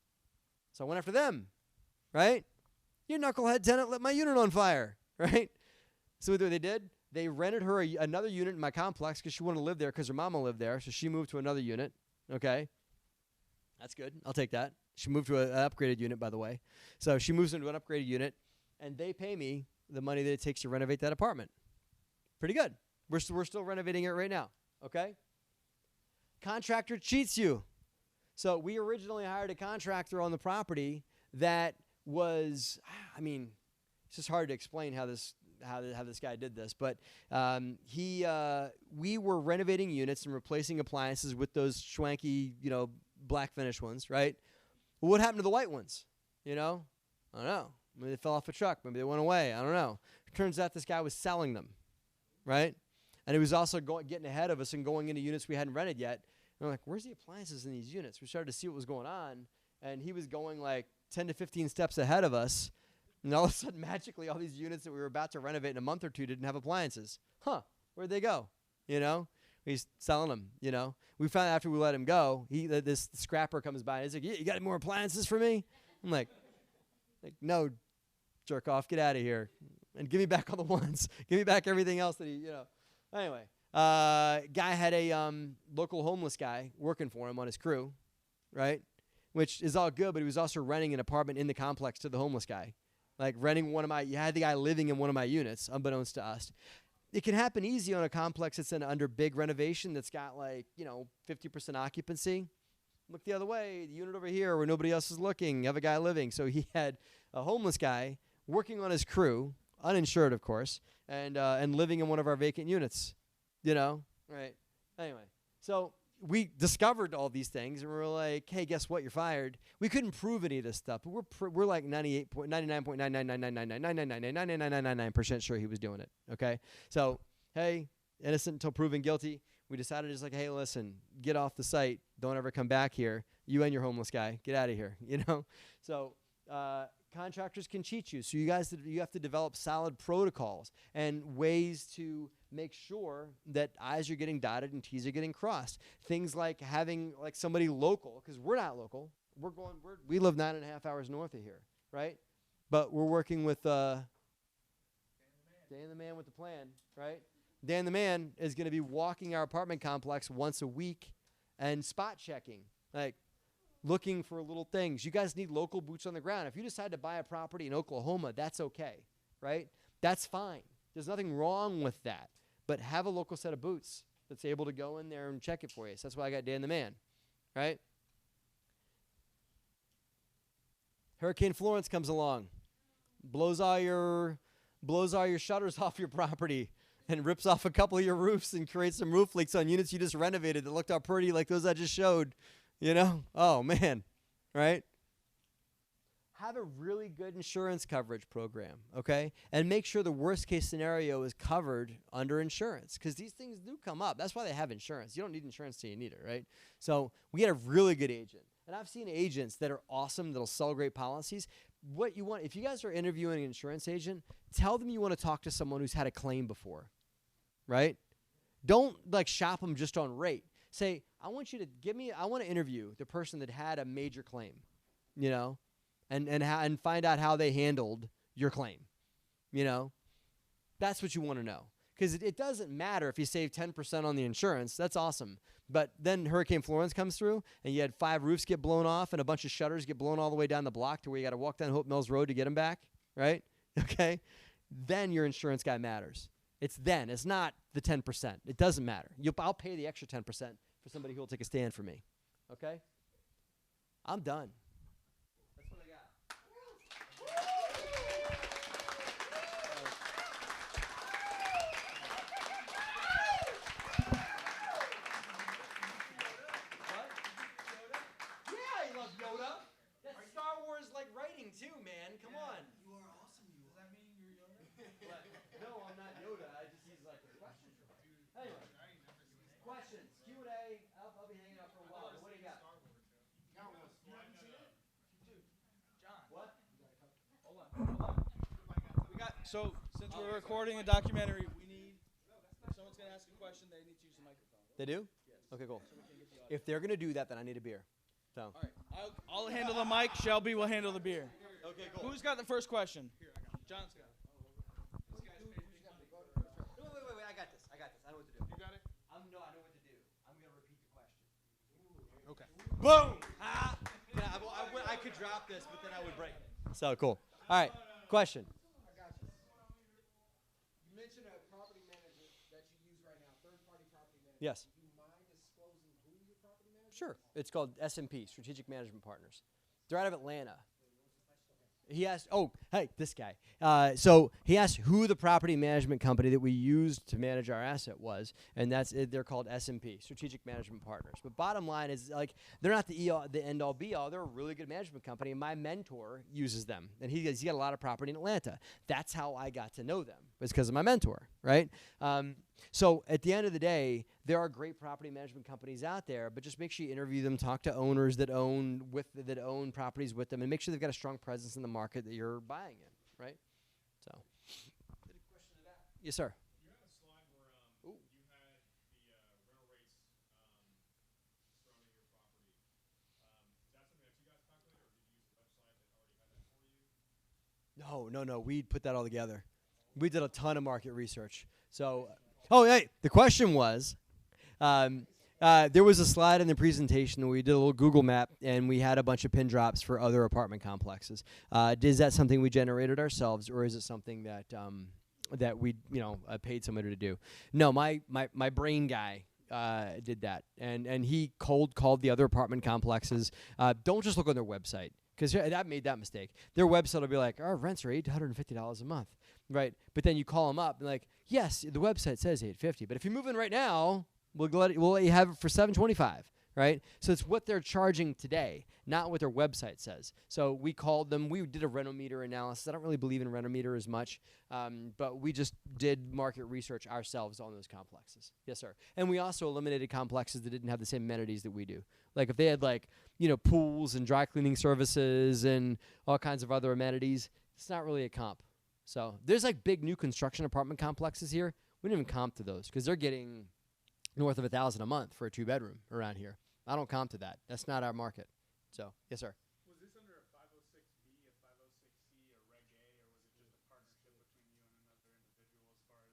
Speaker 1: So I went after them, right? Your knucklehead tenant lit my unit on fire, right? So what they did, they rented her another unit in my complex because she wanted to live there because her mama lived there, so she moved to another unit, okay? That's good. I'll take that. She moved to an upgraded unit, by the way. So she moves into an upgraded unit, and they pay me the money that it takes to renovate that apartment. Pretty good. We're still renovating it right now, okay? Contractor cheats you. So we originally hired a contractor on the property that was, I mean, it's just hard to explain how this guy did this, but we were renovating units and replacing appliances with those schwanky, black finish ones, right? Well, what happened to the white ones? I don't know. Maybe they fell off a truck. Maybe they went away. I don't know. It turns out this guy was selling them, right? And he was also getting ahead of us and going into units we hadn't rented yet. And we're like, where's the appliances in these units? We started to see what was going on, and he was going like 10 to 15 steps ahead of us. And all of a sudden, magically, all these units that we were about to renovate in a month or two didn't have appliances. Huh, where'd they go? He's selling them, We found out after we let him go, this scrapper comes by, and he's like, yeah, you got any more appliances for me? I'm like, no, jerk off, get out of here. And give me back all the ones. Give me back everything else that he. Anyway, guy had a local homeless guy working for him on his crew, right? Which is all good, but he was also renting an apartment in the complex to the homeless guy. Like renting you had the guy living in one of my units, unbeknownst to us. It can happen easy on a complex that's under big renovation that's got 50% occupancy. Look the other way, the unit over here where nobody else is looking, you have a guy living. So he had a homeless guy working on his crew, uninsured, of course, and living in one of our vacant units, right? Anyway, so we discovered all these things, and we were like, hey, guess what? You're fired. We couldn't prove any of this stuff, but we're like 99.9999999999999% sure he was doing it, okay? So, hey, innocent until proven guilty. We decided just hey, listen, get off the site. Don't ever come back here. You and your homeless guy, get out of here, So contractors can cheat you. So you have to develop solid protocols and ways to make sure that I's are getting dotted and T's are getting crossed. Things like having somebody local, because we're not local. We live 9.5 hours north of here, right? But we're working with Dan the man with the plan, right? Dan the man is going to be walking our apartment complex once a week and spot checking, looking for little things. You guys need local boots on the ground. If you decide to buy a property in Oklahoma, that's okay, right? That's fine. There's nothing wrong with that. But have a local set of boots that's able to go in there and check it for you. So that's why I got Dan the man, right? Hurricane Florence comes along, blows all your shutters off your property, and rips off a couple of your roofs and creates some roof leaks on units you just renovated that looked all pretty like those I just showed, Oh, man, right? Have a really good insurance coverage program, okay? And make sure the worst-case scenario is covered under insurance because these things do come up. That's why they have insurance. You don't need insurance till you need it, right? So we get a really good agent. And I've seen agents that are awesome that'll sell great policies. What you want, if you guys are interviewing an insurance agent, tell them you want to talk to someone who's had a claim before, right? Don't shop them just on rate. Say, I want you to I want to interview the person that had a major claim, you know, and find out how they handled your claim, you know. That's what you want to know. Because it doesn't matter if you save 10% on the insurance. That's awesome. But then Hurricane Florence comes through, and you had 5 roofs get blown off and a bunch of shutters get blown all the way down the block to where you got to walk down Hope Mills Road to get them back, right? Okay? Then your insurance guy matters. It's then. It's not the 10%. It doesn't matter. I'll pay the extra 10% for somebody who will take a stand for me. Okay? I'm done. That's what I got. Yoda. That's Star Wars like writing too, man. Come on.
Speaker 2: You are awesome. Does that mean you're Yoda?
Speaker 1: No, I'm not Yoda. I just use like a question. Anyway, questions, Q&A. I'll be hanging out for a while. What do you got?
Speaker 2: John.
Speaker 1: What?
Speaker 2: Hold on. We got. So since we're recording a documentary, we need. If someone's gonna ask a question, they need to use the microphone.
Speaker 1: They do?
Speaker 2: Yes.
Speaker 1: Okay, cool.
Speaker 2: So we can get the audio.
Speaker 1: If they're gonna do that, then I need a beer. So.
Speaker 2: All right. I'll handle the mic. Shelby will handle the beer.
Speaker 1: Okay, cool.
Speaker 2: Who's got the first question? Here, I got it. John's got it.
Speaker 1: Wait. I got this. I know what to do.
Speaker 2: You got it?
Speaker 1: No, I know what to do. I'm gonna repeat the question.
Speaker 2: Okay.
Speaker 1: Boom! Ha! Yeah, I could drop this, but then I would break it. So cool. All right. Question.
Speaker 4: I got you. You mentioned a property manager that you use right now, third-party property manager.
Speaker 1: Yes.
Speaker 4: Do you mind disclosing who your property manager is?
Speaker 1: Sure. It's called SMP, Strategic Management Partners. They're out of Atlanta. He asked, this guy. So he asked who the property management company that we used to manage our asset was, and they're called SMP, Strategic Management Partners. But bottom line is, like, they're not the end-all, be-all. They're a really good management company, and my mentor uses them, and he's got a lot of property in Atlanta. That's how I got to know them. It's because of my mentor, right? So at the end of the day, there are great property management companies out there, but just make sure you interview them, talk to owners that own properties with them, and make sure they've got a strong presence in the market that you're buying in, right? So,
Speaker 4: Any question to that?
Speaker 1: yes, sir.
Speaker 5: You had a slide where you had the rental rates surrounding your property. Is that something that you guys calculated, or did you use the website that already had that for you?
Speaker 1: No. We put that all together. We did a ton of market research. So, the question was, there was a slide in the presentation. We did a little Google map, and we had a bunch of pin drops for other apartment complexes. Is that something we generated ourselves, or is it something that we paid somebody to do? No, my brain guy did that, and he cold called the other apartment complexes. Don't just look on their website, because I made that mistake. Their website will be like, our rents are $850 a month, right? But then you call them up and like, yes, the website says $850, but if you move in right now, we'll let you have it for $725, right? So it's what they're charging today, not what their website says. So we called them. We did a renometer analysis. I don't really believe in renometer as much, but we just did market research ourselves on those complexes. Yes, sir. And we also eliminated complexes that didn't have the same amenities that we do. Like if they had pools and dry cleaning services and all kinds of other amenities, it's not really a comp. So there's like big new construction apartment complexes here. We didn't even comp to those because they're getting north of $1,000 a month for a 2-bedroom around here. I don't comp to that. That's not our market. So, yes, sir.
Speaker 5: Was this under a 506B, a 506C, or Reg A, or was it just a partnership between you and another individual as far as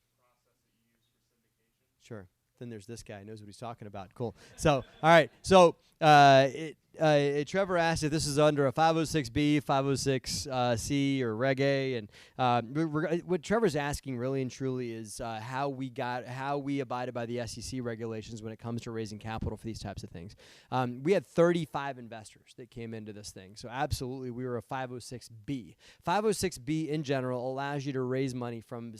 Speaker 5: the process that you use for syndication? Sure. Then there's this guy, knows what he's talking about. Cool. So, all right. So, Trevor asked if this is under a 506B, 506C, or Reg A, and what Trevor's asking really and truly is how we abided by the SEC regulations when it comes to raising capital for these types of things. We had 35 investors that came into this thing, so absolutely we were a 506B. 506B in general allows you to raise money from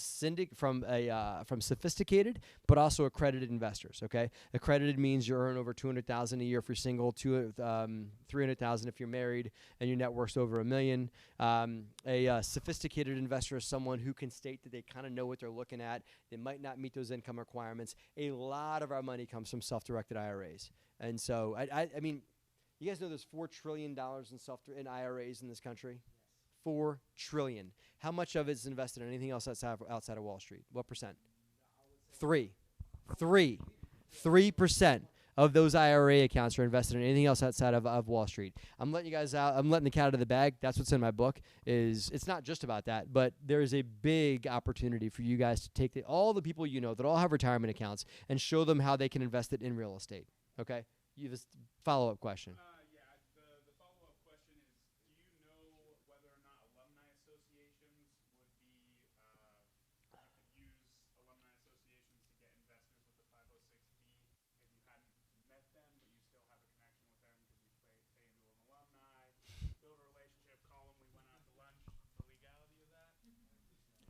Speaker 5: sophisticated but also accredited investors. Okay, accredited means you earn over $200,000 a year for single, $300,000 if you're married, and your net worth's over $1 million. A sophisticated investor is someone who can state that they kind of know what they're looking at. They might not meet those income requirements. A lot of our money comes from self-directed IRAs, and so I mean, you guys know there's $4 trillion in IRAs in this country. $4 trillion. How much of it is invested in anything else outside of Wall Street? What percent? 3.
Speaker 1: 3% of those IRA accounts are invested in anything else outside of Wall Street. I'm letting you guys out. I'm letting the cat out of the bag. That's what's in my book. It's not just about that, but there is a big opportunity for you guys to take all the people you know that all have retirement accounts and show them how they can invest it in real estate. Okay? You have a follow-up question.
Speaker 5: Yeah, the follow-up question is, do you know whether or not alumni associations would be, you could use alumni associations to get investors with the 506B if you hadn't met them, but you still have a connection with them because you pay into an alumni, build a relationship, call them, we went out to lunch, the legality of that?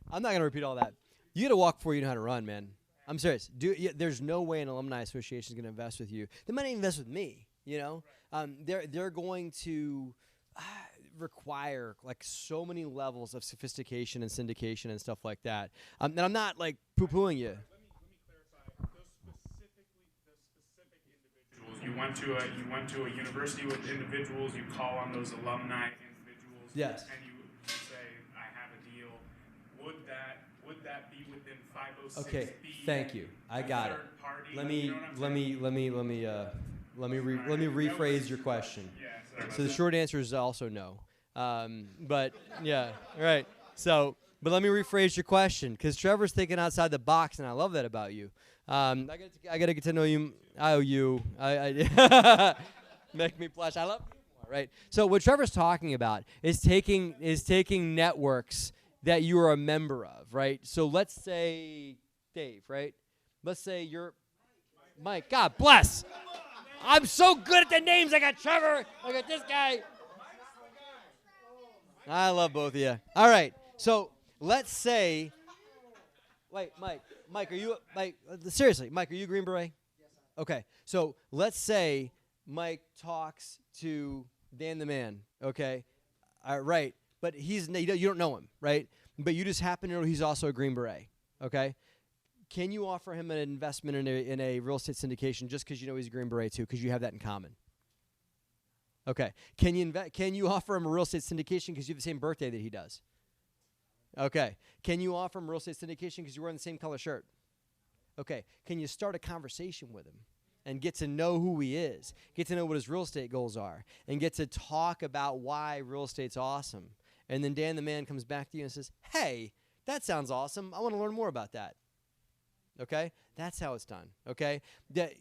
Speaker 1: I'm not going to repeat all that. You got to walk before you know how to run, man. I'm serious. There's no way an alumni association is going to invest with you. They might not invest with me, you know? They're going to require like so many levels of sophistication and syndication and stuff like that. And I'm not like poo-pooing you.
Speaker 5: Let me clarify. The specific individuals. You went to a university with individuals. You call on those alumni individuals.
Speaker 1: Yes.
Speaker 5: And you say, "I have a deal." Would that be within 506B?
Speaker 1: Okay. Thank you. I got it.
Speaker 5: Third party,
Speaker 1: Let
Speaker 5: you know what I'm saying?
Speaker 1: me rephrase your question.
Speaker 5: Yeah. Sorry about
Speaker 1: So the
Speaker 5: that.
Speaker 1: short answer is also no. But yeah, right. So, but let me rephrase your question because Trevor's thinking outside the box, and I love that about you. I got to get to know you. I make me blush. I love you more, right? So what Trevor's talking about is taking networks that you are a member of, right? So let's say Dave, right? Let's say you're Mike. God bless. I'm so good at the names. I got Trevor. I got this guy. I love both of you. All right. So let's say, wait, Mike, are you, seriously, Mike, are you a Green Beret? Yes, I am. Okay. So let's say Mike talks to Dan the Man, okay? Right. But you don't know him, right? But you just happen to know he's also a Green Beret, okay? Can you offer him an investment in a real estate syndication just because you know he's a Green Beret too, because you have that in common? Okay. Can you offer him a real estate syndication because you have the same birthday that he does? Okay. Can you offer him a real estate syndication because you're wearing the same color shirt? Okay. Can you start a conversation with him and get to know who he is, get to know what his real estate goals are, and get to talk about why real estate's awesome? And then Dan the Man comes back to you and says, hey, that sounds awesome. I want to learn more about that. Okay? That's how it's done. Okay?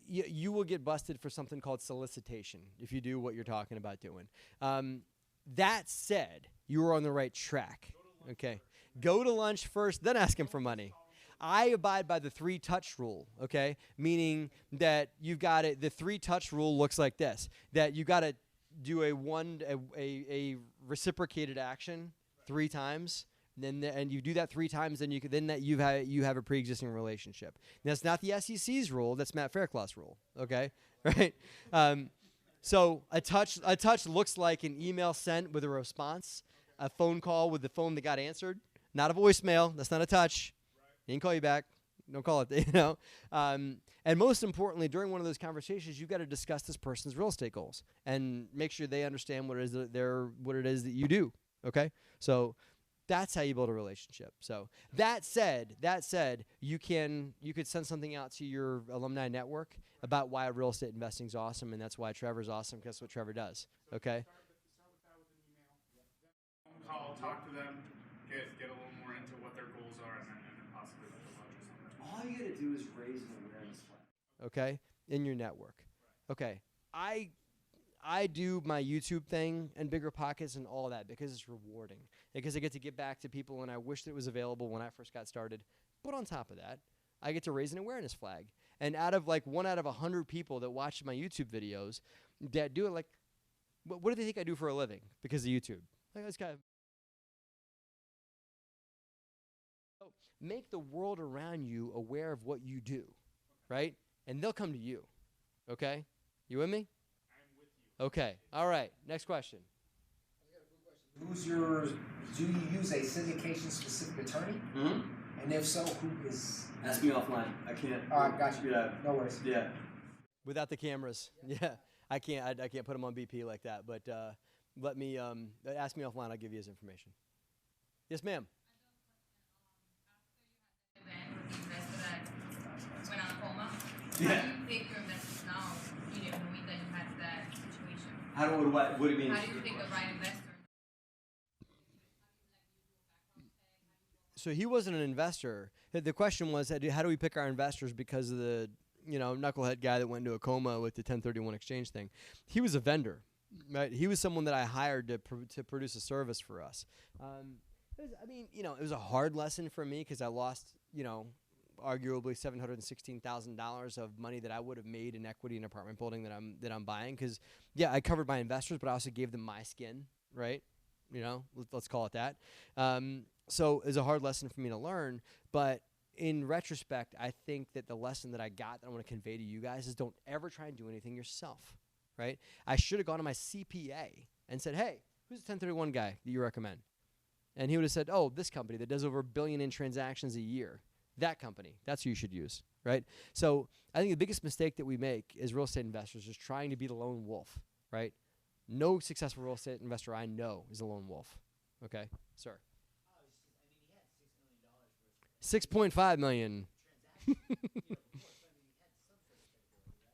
Speaker 1: You will get busted for something called solicitation if you do what you're talking about doing. That said, you are on the right track. Okay? Go to lunch first, then ask him for money. I abide by the 3-touch rule, okay? Meaning that you've got it. The 3-touch rule looks like this: that you got to do a reciprocated action 3 times. And you do that 3 times, then you have a pre-existing relationship. Now, that's not the SEC's rule. That's Matt Fairclough's rule. Okay, right? So a touch looks like an email sent with a response, a phone call with the phone that got answered, not a voicemail. That's not a touch. He didn't call you back. Don't call it. You know. And most importantly, during one of those conversations, you've got to discuss this person's real estate goals and make sure they understand what it is that you do. Okay, so that's how you build a relationship. So that said, you could send something out to your alumni network about why real estate investing is awesome, and that's why Trevor's awesome, because that's what Trevor does. Okay.
Speaker 5: Start with that with an email. Phone call, talk to them, get a little more into what their goals are, and then possibly like a lunch or something.
Speaker 4: All you gotta do is raise an awareness flag.
Speaker 1: Okay, in your network. Okay, I do my YouTube thing and Bigger Pockets and all that because it's rewarding. Because I get to give back to people, and I wish that it was available when I first got started. But on top of that, I get to raise an awareness flag. And out of 1 out of 100 people that watch my YouTube videos that do it, what do they think I do for a living because of YouTube? That's kind of make the world around you aware of what you do, right? And they'll come to you. Okay? You with me? Okay. All right. Next question.
Speaker 4: Do you use a syndication-specific attorney?
Speaker 6: Mm-hmm.
Speaker 4: And if so, who is?
Speaker 6: Ask me offline. I can't.
Speaker 4: All right, got you.
Speaker 6: Yeah.
Speaker 4: No worries.
Speaker 6: Yeah.
Speaker 1: Without the cameras. Yeah. I can't put them on BP like that. But let me ask me offline. I'll give you his information. Yes, ma'am.
Speaker 3: How do you pick your investors now, knowing that you had that situation?
Speaker 1: What do you mean?
Speaker 3: How do you pick the right investor?
Speaker 1: So he wasn't an investor. The question was, how do we pick our investors because of the knucklehead guy that went into a coma with the 1031 exchange thing? He was a vendor, right? He was someone that I hired to produce a service for us. It was a hard lesson for me because I lost, arguably $716,000 of money that I would have made in equity in an apartment building that I'm buying. Because I covered my investors, but I also gave them my skin, right? Let's call it that. So it was a hard lesson for me to learn, but in retrospect, I think that the lesson that I got that I want to convey to you guys is don't ever try and do anything yourself, right? I should have gone to my CPA and said, hey, who's the 1031 guy that you recommend? And he would have said, oh, this company that does over $1 billion in transactions a year, that company, that's who you should use, right? So I think the biggest mistake that we make as real estate investors is trying to be the lone wolf, right? No successful real estate investor I know is a lone wolf, okay? Sir. 6.5 million.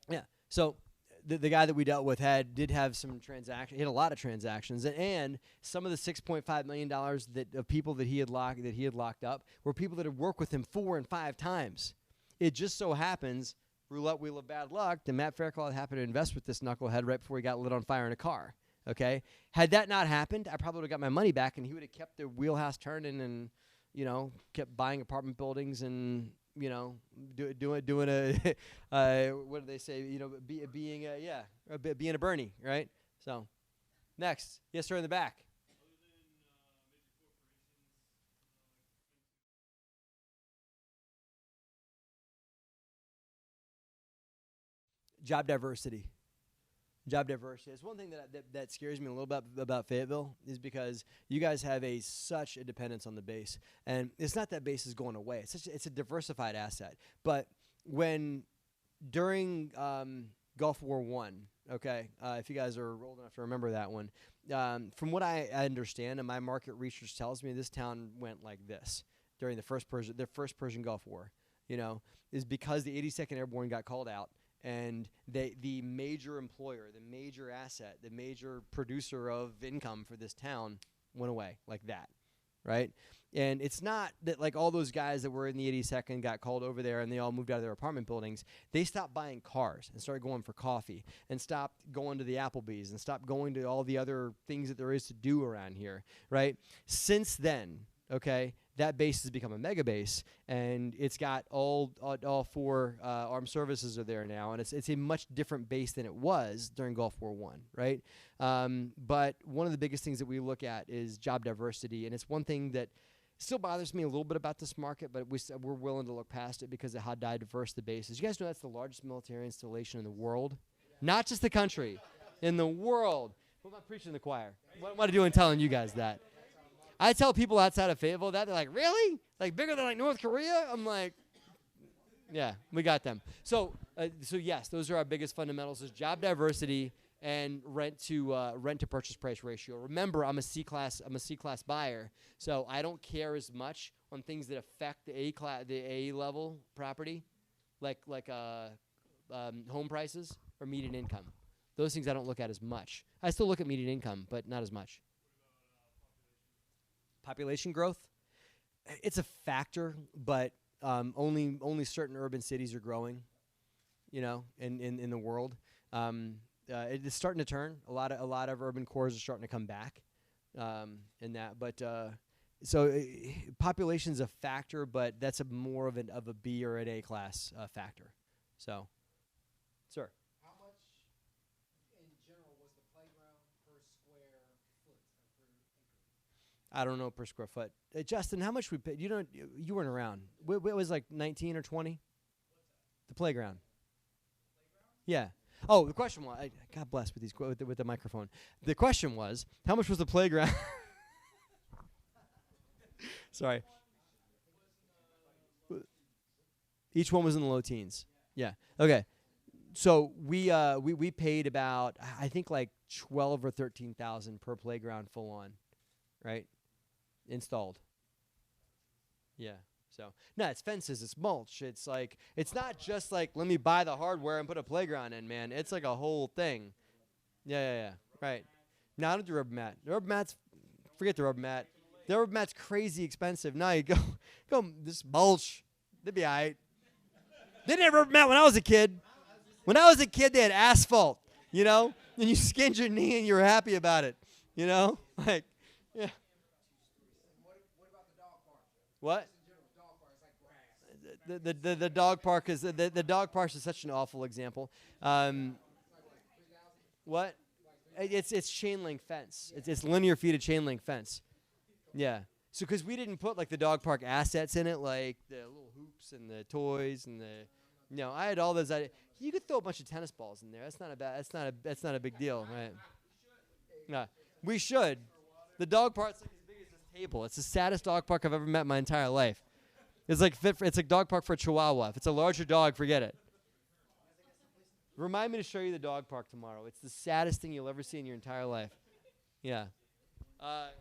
Speaker 1: Yeah. So the guy that we dealt with did have some transactions. He had a lot of transactions, and some of the $6.5 million of people that he had locked up were people that had worked with him 4 and 5 times. It just so happens, roulette wheel of bad luck, that Matt Fairclough happened to invest with this knucklehead right before he got lit on fire in a car. Okay, had that not happened, I probably would have got my money back, and he would have kept the wheelhouse turning and kept buying apartment buildings and doing a what do they say? Being a Bernie, right? So next, yes sir, in the back. Job diversity. It's one thing that scares me a little bit about Fayetteville is because you guys have such a dependence on the base, and it's not that base is going away. It's a diversified asset. But during Gulf War I, okay, if you guys are old enough to remember that one, from what I understand and my market research tells me, this town went like this during the first Persian Gulf War. Is because the 82nd Airborne got called out. And the major employer, the major asset, the major producer of income for this town went away like that, right? And it's not that like all those guys that were in the 82nd got called over there and they all moved out of their apartment buildings. They stopped buying cars and started going for coffee and stopped going to the Applebee's and stopped going to all the other things that there is to do around here, right? Since then, okay, that base has become a mega base, and it's got all 4 armed services are there now, and it's a much different base than it was during Gulf War I, right? But one of the biggest things that we look at is job diversity, and it's one thing that still bothers me a little bit about this market, but we're willing to look past it because of how diverse the base is. You guys know that's the largest military installation in the world? Not just the country, in the world. What am I preaching to the choir? What am I doing telling you guys that? I tell people outside of Fayetteville that, they're like, really? Like bigger than like North Korea? I'm like, yeah, we got them. So yes, those are our biggest fundamentals: is job diversity and rent to purchase price ratio. Remember, I'm a C class buyer, so I don't care as much on things that affect the A level property, like home prices or median income. Those things I don't look at as much. I still look at median income, but not as much. Population growth, it's a factor, but only certain urban cities are growing, in the world. It's starting to turn. A lot of urban cores are starting to come back in that. But so population's a factor, but that's more of a B or an A class factor. So, sir.
Speaker 4: How much, in general, was the playground per square foot or per acre?
Speaker 1: I don't know per square foot. Justin, how much we paid? You weren't around. It was like 19 or 20. The playground. Yeah. Oh, the question was, God bless with the microphone. The question was, how much was the playground? Sorry. Each one was in the low teens. Yeah. Okay. So we paid about, I think, like 12 or 13,000 per playground full on, right? Installed. Yeah. So no, it's fences, it's mulch. It's like it's not just like let me buy the hardware and put a playground in, man. It's like a whole thing. Yeah. Right. Not the rubber mat. The rubber mat's forget the rubber mat. The rubber mat's crazy expensive. Now you go this mulch. They'd be all right. They didn't have rubber mat when I was a kid. When I was a kid, they had asphalt, you know? And you skinned your knee and you were happy about it, you know? Like, yeah.
Speaker 4: What about the dog park?
Speaker 1: What?
Speaker 4: Just in general, dog park is like grass.
Speaker 1: The dog park is the dog park is such an awful example. What? It's chain link fence. It's linear feet of chain link fence. Yeah. So because we didn't put like the dog park assets in it, like the little hoops and the toys and the, I had all those. You could throw a bunch of tennis balls in there. That's not a bad. That's not a big deal, right? No, we should. The dog park's like as big as this table. It's the saddest dog park I've ever met in my entire life. It's like it's like dog park for a Chihuahua. If it's a larger dog, forget it. Remind me to show you the dog park tomorrow. It's the saddest thing you'll ever see in your entire life. Yeah. Go ahead.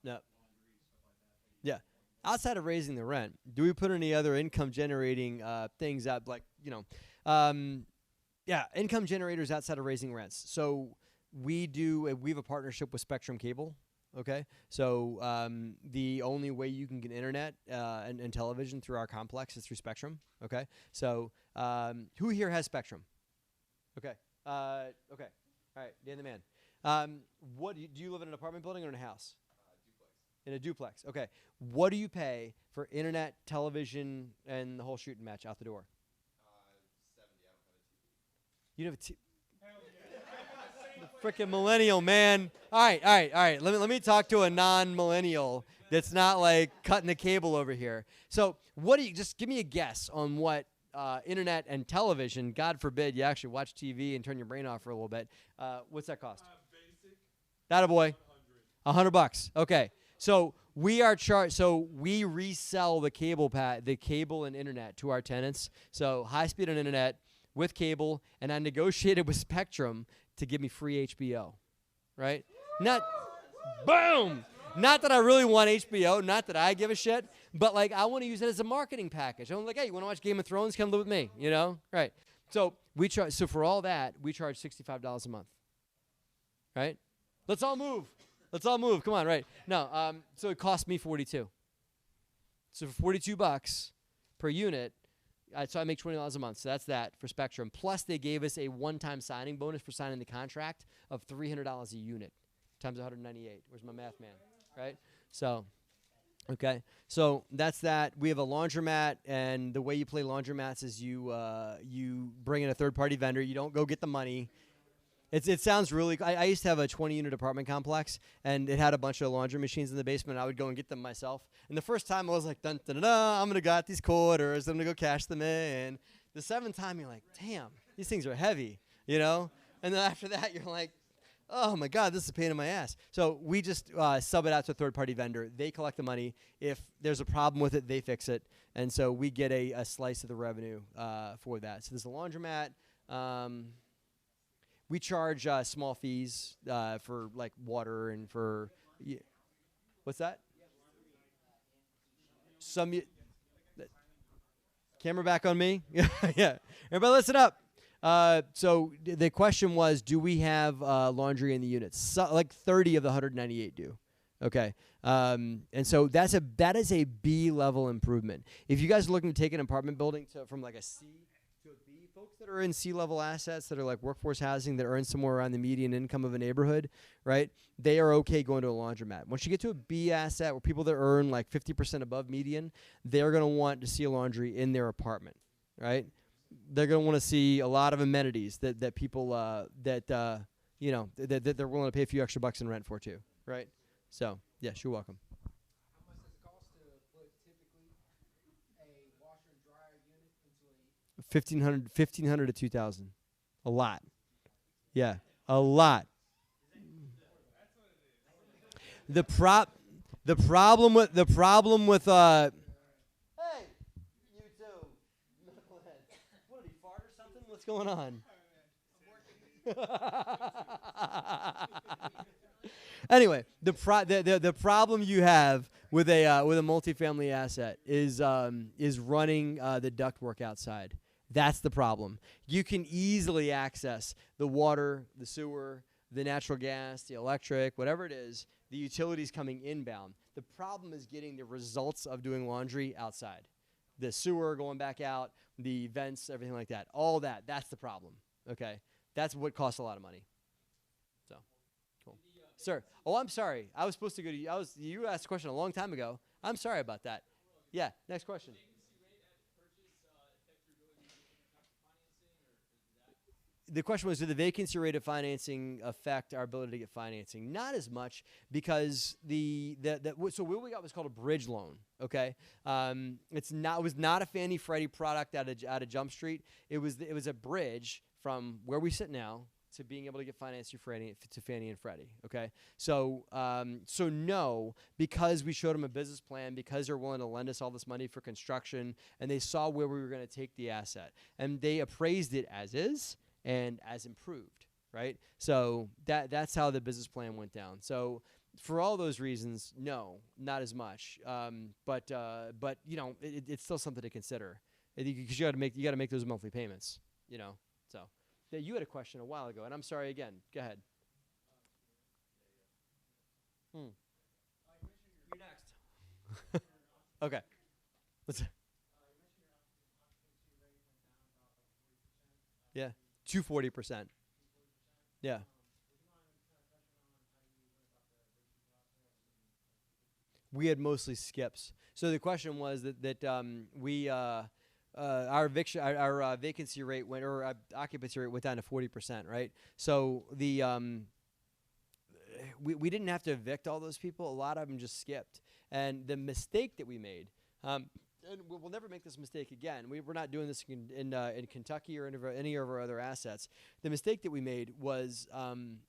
Speaker 1: No. Yeah. Outside of raising the rent, do we put any other income generating things out? Like, income generators outside of raising rents. So we have a partnership with Spectrum Cable. Okay. So the only way you can get internet and television through our complex is through Spectrum. Okay. So who here has Spectrum? Okay. Okay. All right. Dan the man. What do you live in an apartment building or in a house? In a duplex. Okay. What do you pay for internet, television, and the whole shooting match out the door? 70. I don't have a TV. You don't have a TV? The freaking millennial, man. All right. Let me talk to a non-millennial that's not like cutting the cable over here. So just give me a guess on what internet and television, God forbid you actually watch TV and turn your brain off for a little bit. What's that cost?
Speaker 5: Basic.
Speaker 1: That a boy. $100. Okay. So we resell the cable and internet to our tenants. So high speed on internet with cable, and I negotiated with Spectrum to give me free HBO. Right? Boom! Not that I really want HBO, not that I give a shit, but like I want to use it as a marketing package. I'm like, hey, you want to watch Game of Thrones? Come live with me, Right. So so for all that, we charge $65 a month. Right? Let's all move. Come on, right? No, so it cost me $42. So for $42 per unit, so I make $20 a month. So that's that for Spectrum. Plus they gave us a one-time signing bonus for signing the contract of $300 a unit times 198. Where's my math man? Right? So, okay. So that's that. We have a laundromat, and the way you play laundromats is you bring in a third-party vendor. You don't go get the money. It sounds really. I used to have a 20-unit apartment complex, and it had a bunch of laundry machines in the basement. I would go and get them myself. And the first time I was like, dun dun dun, I'm gonna got these quarters. I'm gonna go cash them in. The seventh time you're like, damn, these things are heavy, And then after that you're like, oh my God, this is a pain in my ass. So we just sub it out to a third-party vendor. They collect the money. If there's a problem with it, they fix it, and so we get a slice of the revenue for that. So there's a laundromat. We charge small fees for like water and for what's that? Camera back on me. Yeah, everybody listen up. So the question was, do we have laundry in the units? So, like 30 of the 198 do. Okay, and so that is a B level improvement. If you guys are looking to take an apartment building from like a C to a B, folks that are in C-level assets that are like workforce housing that earn somewhere around the median income of a neighborhood, right? They are okay going to a laundromat. Once you get to a B asset where people that earn like 50% above median, they're going to want to see a laundry in their apartment, right? They're going to want to see a lot of amenities that people that they're willing to pay a few extra bucks in rent for too, right? So, yes, you're welcome.
Speaker 4: How much does it cost to put typically a washer and dryer unit into a
Speaker 1: 1,500 to 2,000. A lot. Yeah, a lot. The problem with hey, you two, knucklehead. What did he fart or something? What's going on? Anyway, the problem you have with a multifamily asset is running the ductwork outside. That's the problem. You can easily access the water, the sewer, the natural gas, the electric, whatever it is, the utilities coming inbound. The problem is getting the results of doing laundry outside. The sewer going back out, the vents, everything like that. All that, that's the problem. Okay? That's what costs a lot of money. So, cool. Sir, oh, I'm sorry. I was supposed to go to you. You asked a question a long time ago. I'm sorry about that. Yeah, next question. The question was, did the vacancy rate of financing affect our ability to get financing? Not as much, because so what we got was called a bridge loan. Okay, it was not a Fannie Freddie product out of Jump Street. It was a bridge from where we sit now to being able to get financed to Fannie and Freddie. Okay, so no, because we showed them a business plan, because they're willing to lend us all this money for construction, and they saw where we were going to take the asset, and they appraised it as is and as improved, right? So that's how the business plan went down. So for all those reasons, no, not as much. But you know, it's still something to consider, because you got to make those monthly payments. You know, so yeah, you had a question a while ago, and I'm sorry again. Go ahead. You're next. Okay. Let's. Yeah. 240%. Yeah. We had mostly skips. So the question was that we our vacancy rate went, or occupancy rate went down to 40%, right? So the we didn't have to evict all those people. A lot of them just skipped. And the mistake that we made, and we'll never make this mistake again. We're not doing this in Kentucky or any of our other assets. The mistake that we made was,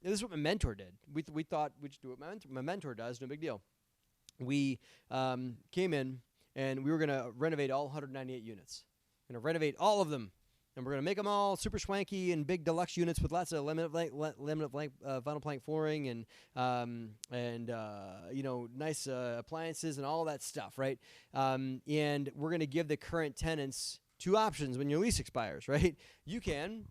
Speaker 1: this is what my mentor did. We thought we'd just do what my mentor does, no big deal. We came in, and we were going to renovate all 198 units. We're going to renovate all of them, and we're going to make them all super swanky and big deluxe units with lots of laminate vinyl plank flooring and you know, nice appliances and all that stuff, right? And we're going to give the current tenants two options when your lease expires, right? You can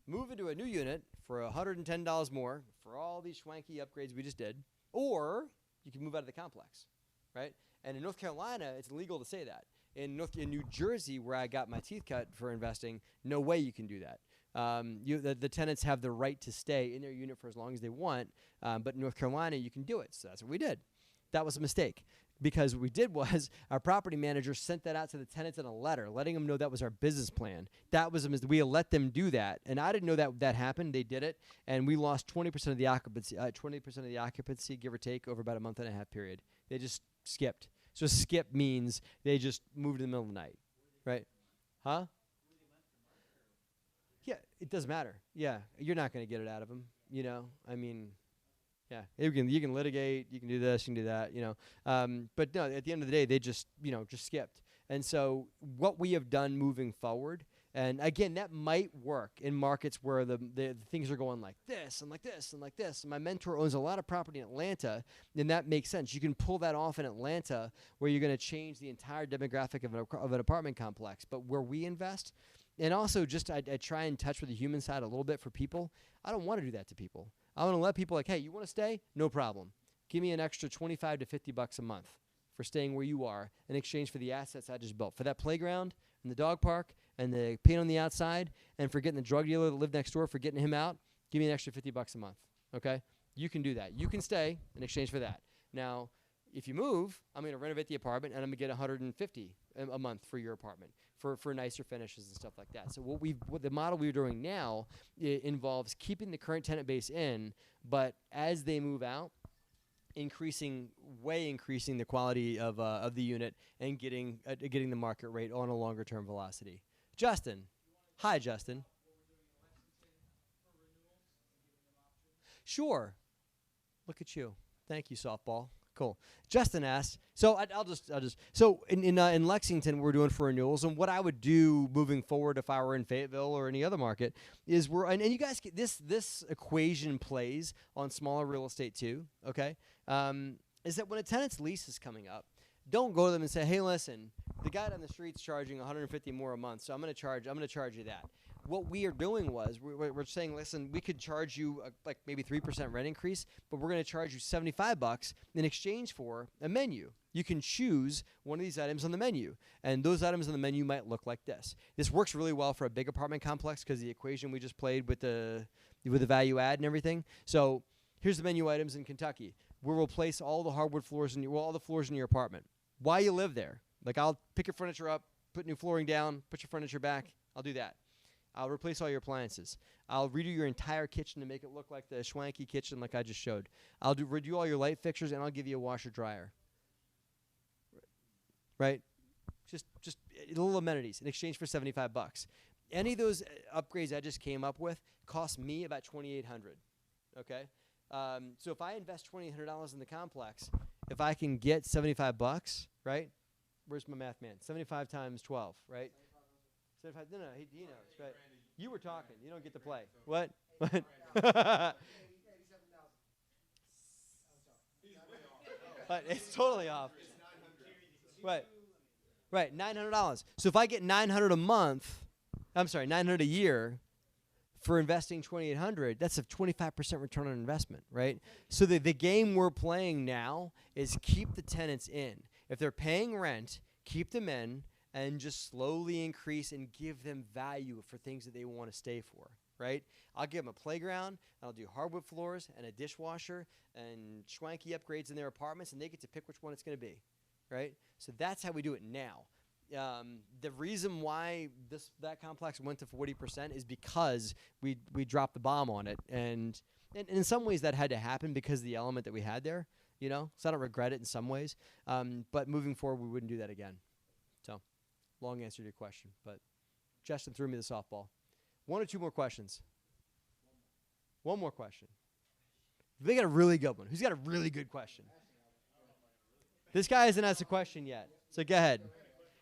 Speaker 1: move into a new unit for $110 more for all these swanky upgrades we just did, or you can move out of the complex, right? And in North Carolina, it's illegal to say that. In New Jersey, where I got my teeth cut for investing, no way you can do that. The tenants have the right to stay in their unit for as long as they want, but in North Carolina, you can do it. So that's what we did. That was a mistake, because what we did was our property manager sent that out to the tenants in a letter, letting them know that was our business plan. That was a mistake. We let them do that, and I didn't know that happened. They did it, and we lost 20% of the occupancy, 20% of the occupancy, give or take, over about a month and a half period. They just skipped. So skip means they just moved in the middle of the night, right? Huh? Yeah, it doesn't matter. Yeah, you're not going to get it out of them, you know? I mean, yeah, you can litigate, you can do this, you can do that, you know? But no, at the end of the day, they just, you know, just skipped. And so what we have done moving forward, and again, that might work in markets where the things are going like this and like this and like this. And my mentor owns a lot of property in Atlanta, and that makes sense. You can pull that off in Atlanta, where you're going to change the entire demographic of an apartment complex. But where we invest, and also just I try and touch with the human side a little bit for people. I don't want to do that to people. I want to let people, like, hey, you want to stay? No problem. Give me an extra $25 to $50 a month for staying where you are in exchange for the assets I just built, for that playground and the dog park and the paint on the outside, and for getting the drug dealer that lived next door, for getting him out. Give me an extra $50 a month, okay? You can do that. You can stay in exchange for that. Now, if you move, I'm going to renovate the apartment, and I'm going to get $150 a month for your apartment for nicer finishes and stuff like that. So what the model we're doing now involves keeping the current tenant base in, but as they move out, increasing the quality of the unit and getting the market rate on a longer term velocity. Justin, hi Justin. Sure. Look at you. Thank you, softball. Cool. Justin asked. So I'll just. So in Lexington, we're doing for renewals, and what I would do moving forward if I were in Fayetteville or any other market is and you guys get this equation plays on smaller real estate too. Okay, is that when a tenant's lease is coming up, don't go to them and say, hey, listen, the guy down the street's charging $150 more a month, so I'm going to charge you that. What we are doing was we're saying, listen, we could charge you like maybe 3% rent increase, but we're going to charge you $75 in exchange for a menu. You can choose one of these items on the menu, and those items on the menu might look like this. This works really well for a big apartment complex because the equation we just played with the value add and everything. So here's the menu items in Kentucky. We'll replace all the hardwood floors all the floors in your apartment. Why you live there? Like, I'll pick your furniture up, put new flooring down, put your furniture back. I'll do that. I'll replace all your appliances. I'll redo your entire kitchen to make it look like the schwanky kitchen like I just showed. I'll redo all your light fixtures, and I'll give you a washer dryer. Right? Just little amenities in exchange for $75. Any of those upgrades I just came up with cost me about $2,800. Okay? So if I invest $2,800 in the complex, if I can get $75, right? Where's my math man? 75 times 12, right? 75. No, he knows, right? You were talking. You don't get to play. What? What? But it's totally off. Right. Right. $900. So if I get $900 a month, $900 a year for investing $2,800, that's a 25% return on investment, right? So the game we're playing now is keep the tenants in. If they're paying rent, keep them in and just slowly increase and give them value for things that they want to stay for, right? I'll give them a playground, and I'll do hardwood floors and a dishwasher and schwanky upgrades in their apartments, and they get to pick which one it's going to be, right? So that's how we do it now. The reason why that complex went to 40% is because we dropped the bomb on it, and in some ways that had to happen because of the element that we had there, you know. So I don't regret it in some ways, but moving forward, we wouldn't do that again. So, long answer to your question, but Justin threw me the softball. One or two more questions? One more question. They got a really good one. Who's got a really good question? This guy hasn't asked a question yet, so go ahead.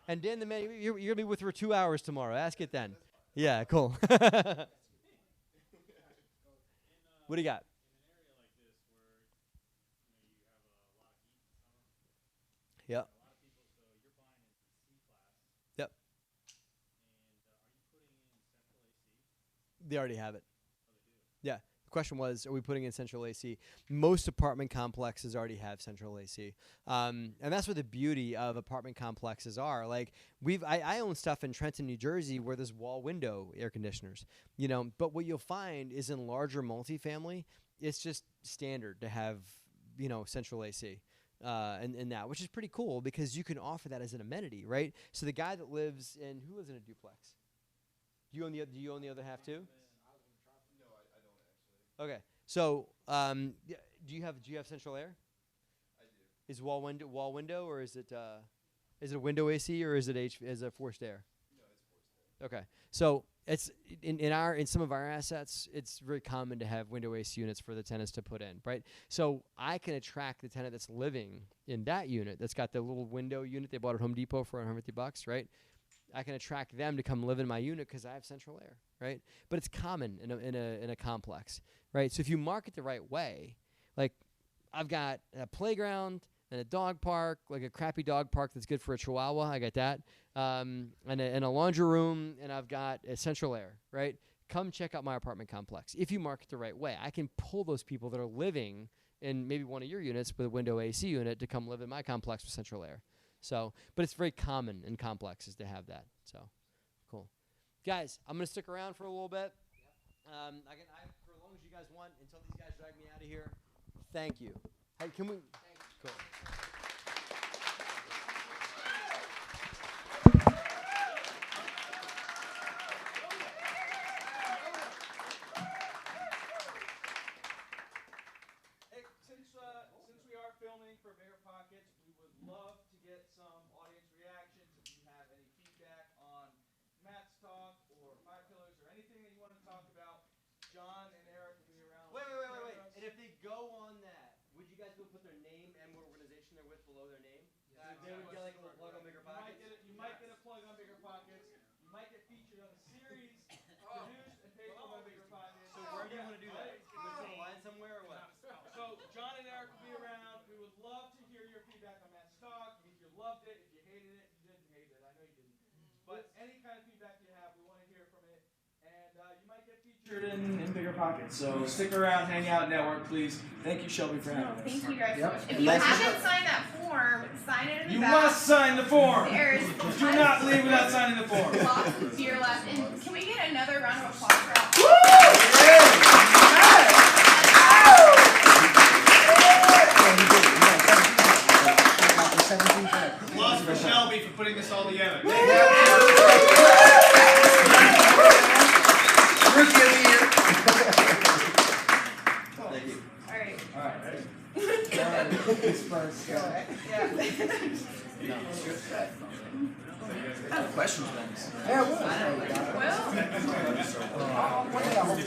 Speaker 1: And Dan, the man, you're going to be with her 2 hours tomorrow. Ask it then. Yeah, cool. What do you got? Yep. Yep. They already have it. Yeah. The question was, are we putting in central AC? Most apartment complexes already have central AC. And that's what the beauty of apartment complexes are. Like, I own stuff in Trenton, New Jersey where there's wall window air conditioners, you know, but what you'll find is in larger multifamily, it's just standard to have, you know, central AC. And that, which is pretty cool because you can offer that as an amenity, right? So the guy that who lives in a duplex? Do you own the other half too?
Speaker 6: No, I don't actually.
Speaker 1: Okay. So, do you have central air?
Speaker 6: I do.
Speaker 1: Is wall window, or is it a window AC, or is it forced air?
Speaker 6: No, it's forced air.
Speaker 1: Okay. So it's in some of our assets, it's very common to have window AC units for the tenants to put in, right? So I can attract the tenant that's living in that unit, that's got the little window unit they bought at Home Depot for $150, right? I can attract them to come live in my unit because I have central air, right? But it's common in a complex, right? So if you market the right way, like I've got a playground and a dog park, like a crappy dog park that's good for a chihuahua, I got that, and a laundry room, and I've got a central air, right? Come check out my apartment complex. If you market the right way, I can pull those people that are living in maybe one of your units with a window AC unit to come live in my complex with central air. So, but it's very common in complexes to have that. So, cool. Guys, I'm going to stick around for a little bit. For as long as you guys want, until these guys drag me out of here. Thank you. Hey, can we? Cool.
Speaker 2: Hey, since we are filming for Bigger Pockets, we would love to get some audience reactions. If you have any feedback on Matt's talk or Five Pillars or anything that you want to talk about, John and Eric will be around.
Speaker 1: Wait. And if they go on that, would you guys go put their name and what organization? They would get like a little plug on Bigger Pockets.
Speaker 2: You might get a plug on Bigger Pockets. You might get featured on a series produced and paid for by Bigger Pockets.
Speaker 1: So where do you want to do that? You want to put a line somewhere or what?
Speaker 2: So John and Eric will be around. We would love to hear your feedback on Matt's talk. If you loved it, if you hated it, if you didn't hate it. I know you didn't. But any kind of feedback you have, we want to hear from it. And you might get featured in Bigger Pockets. So stick around, hang out, network, please. Thank you, Shelby, for having us.
Speaker 3: Thank you guys so
Speaker 4: Yep.
Speaker 3: much. If you haven't signed that form, sign it in the
Speaker 2: You
Speaker 3: back.
Speaker 2: must sign the form.
Speaker 3: There's
Speaker 2: Do not leave without signing the form.
Speaker 3: lots of beer left. And can we get another round of applause for that?
Speaker 2: Applause for Shelby for putting this all together. Rookie of the year.
Speaker 6: Thank you.
Speaker 3: All right.
Speaker 2: All right, ready?
Speaker 3: Yeah.
Speaker 4: I have questions about this.
Speaker 3: Well,
Speaker 4: One thing I hope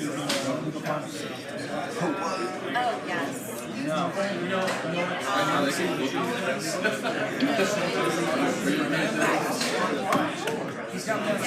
Speaker 3: oh yes.
Speaker 4: he's got more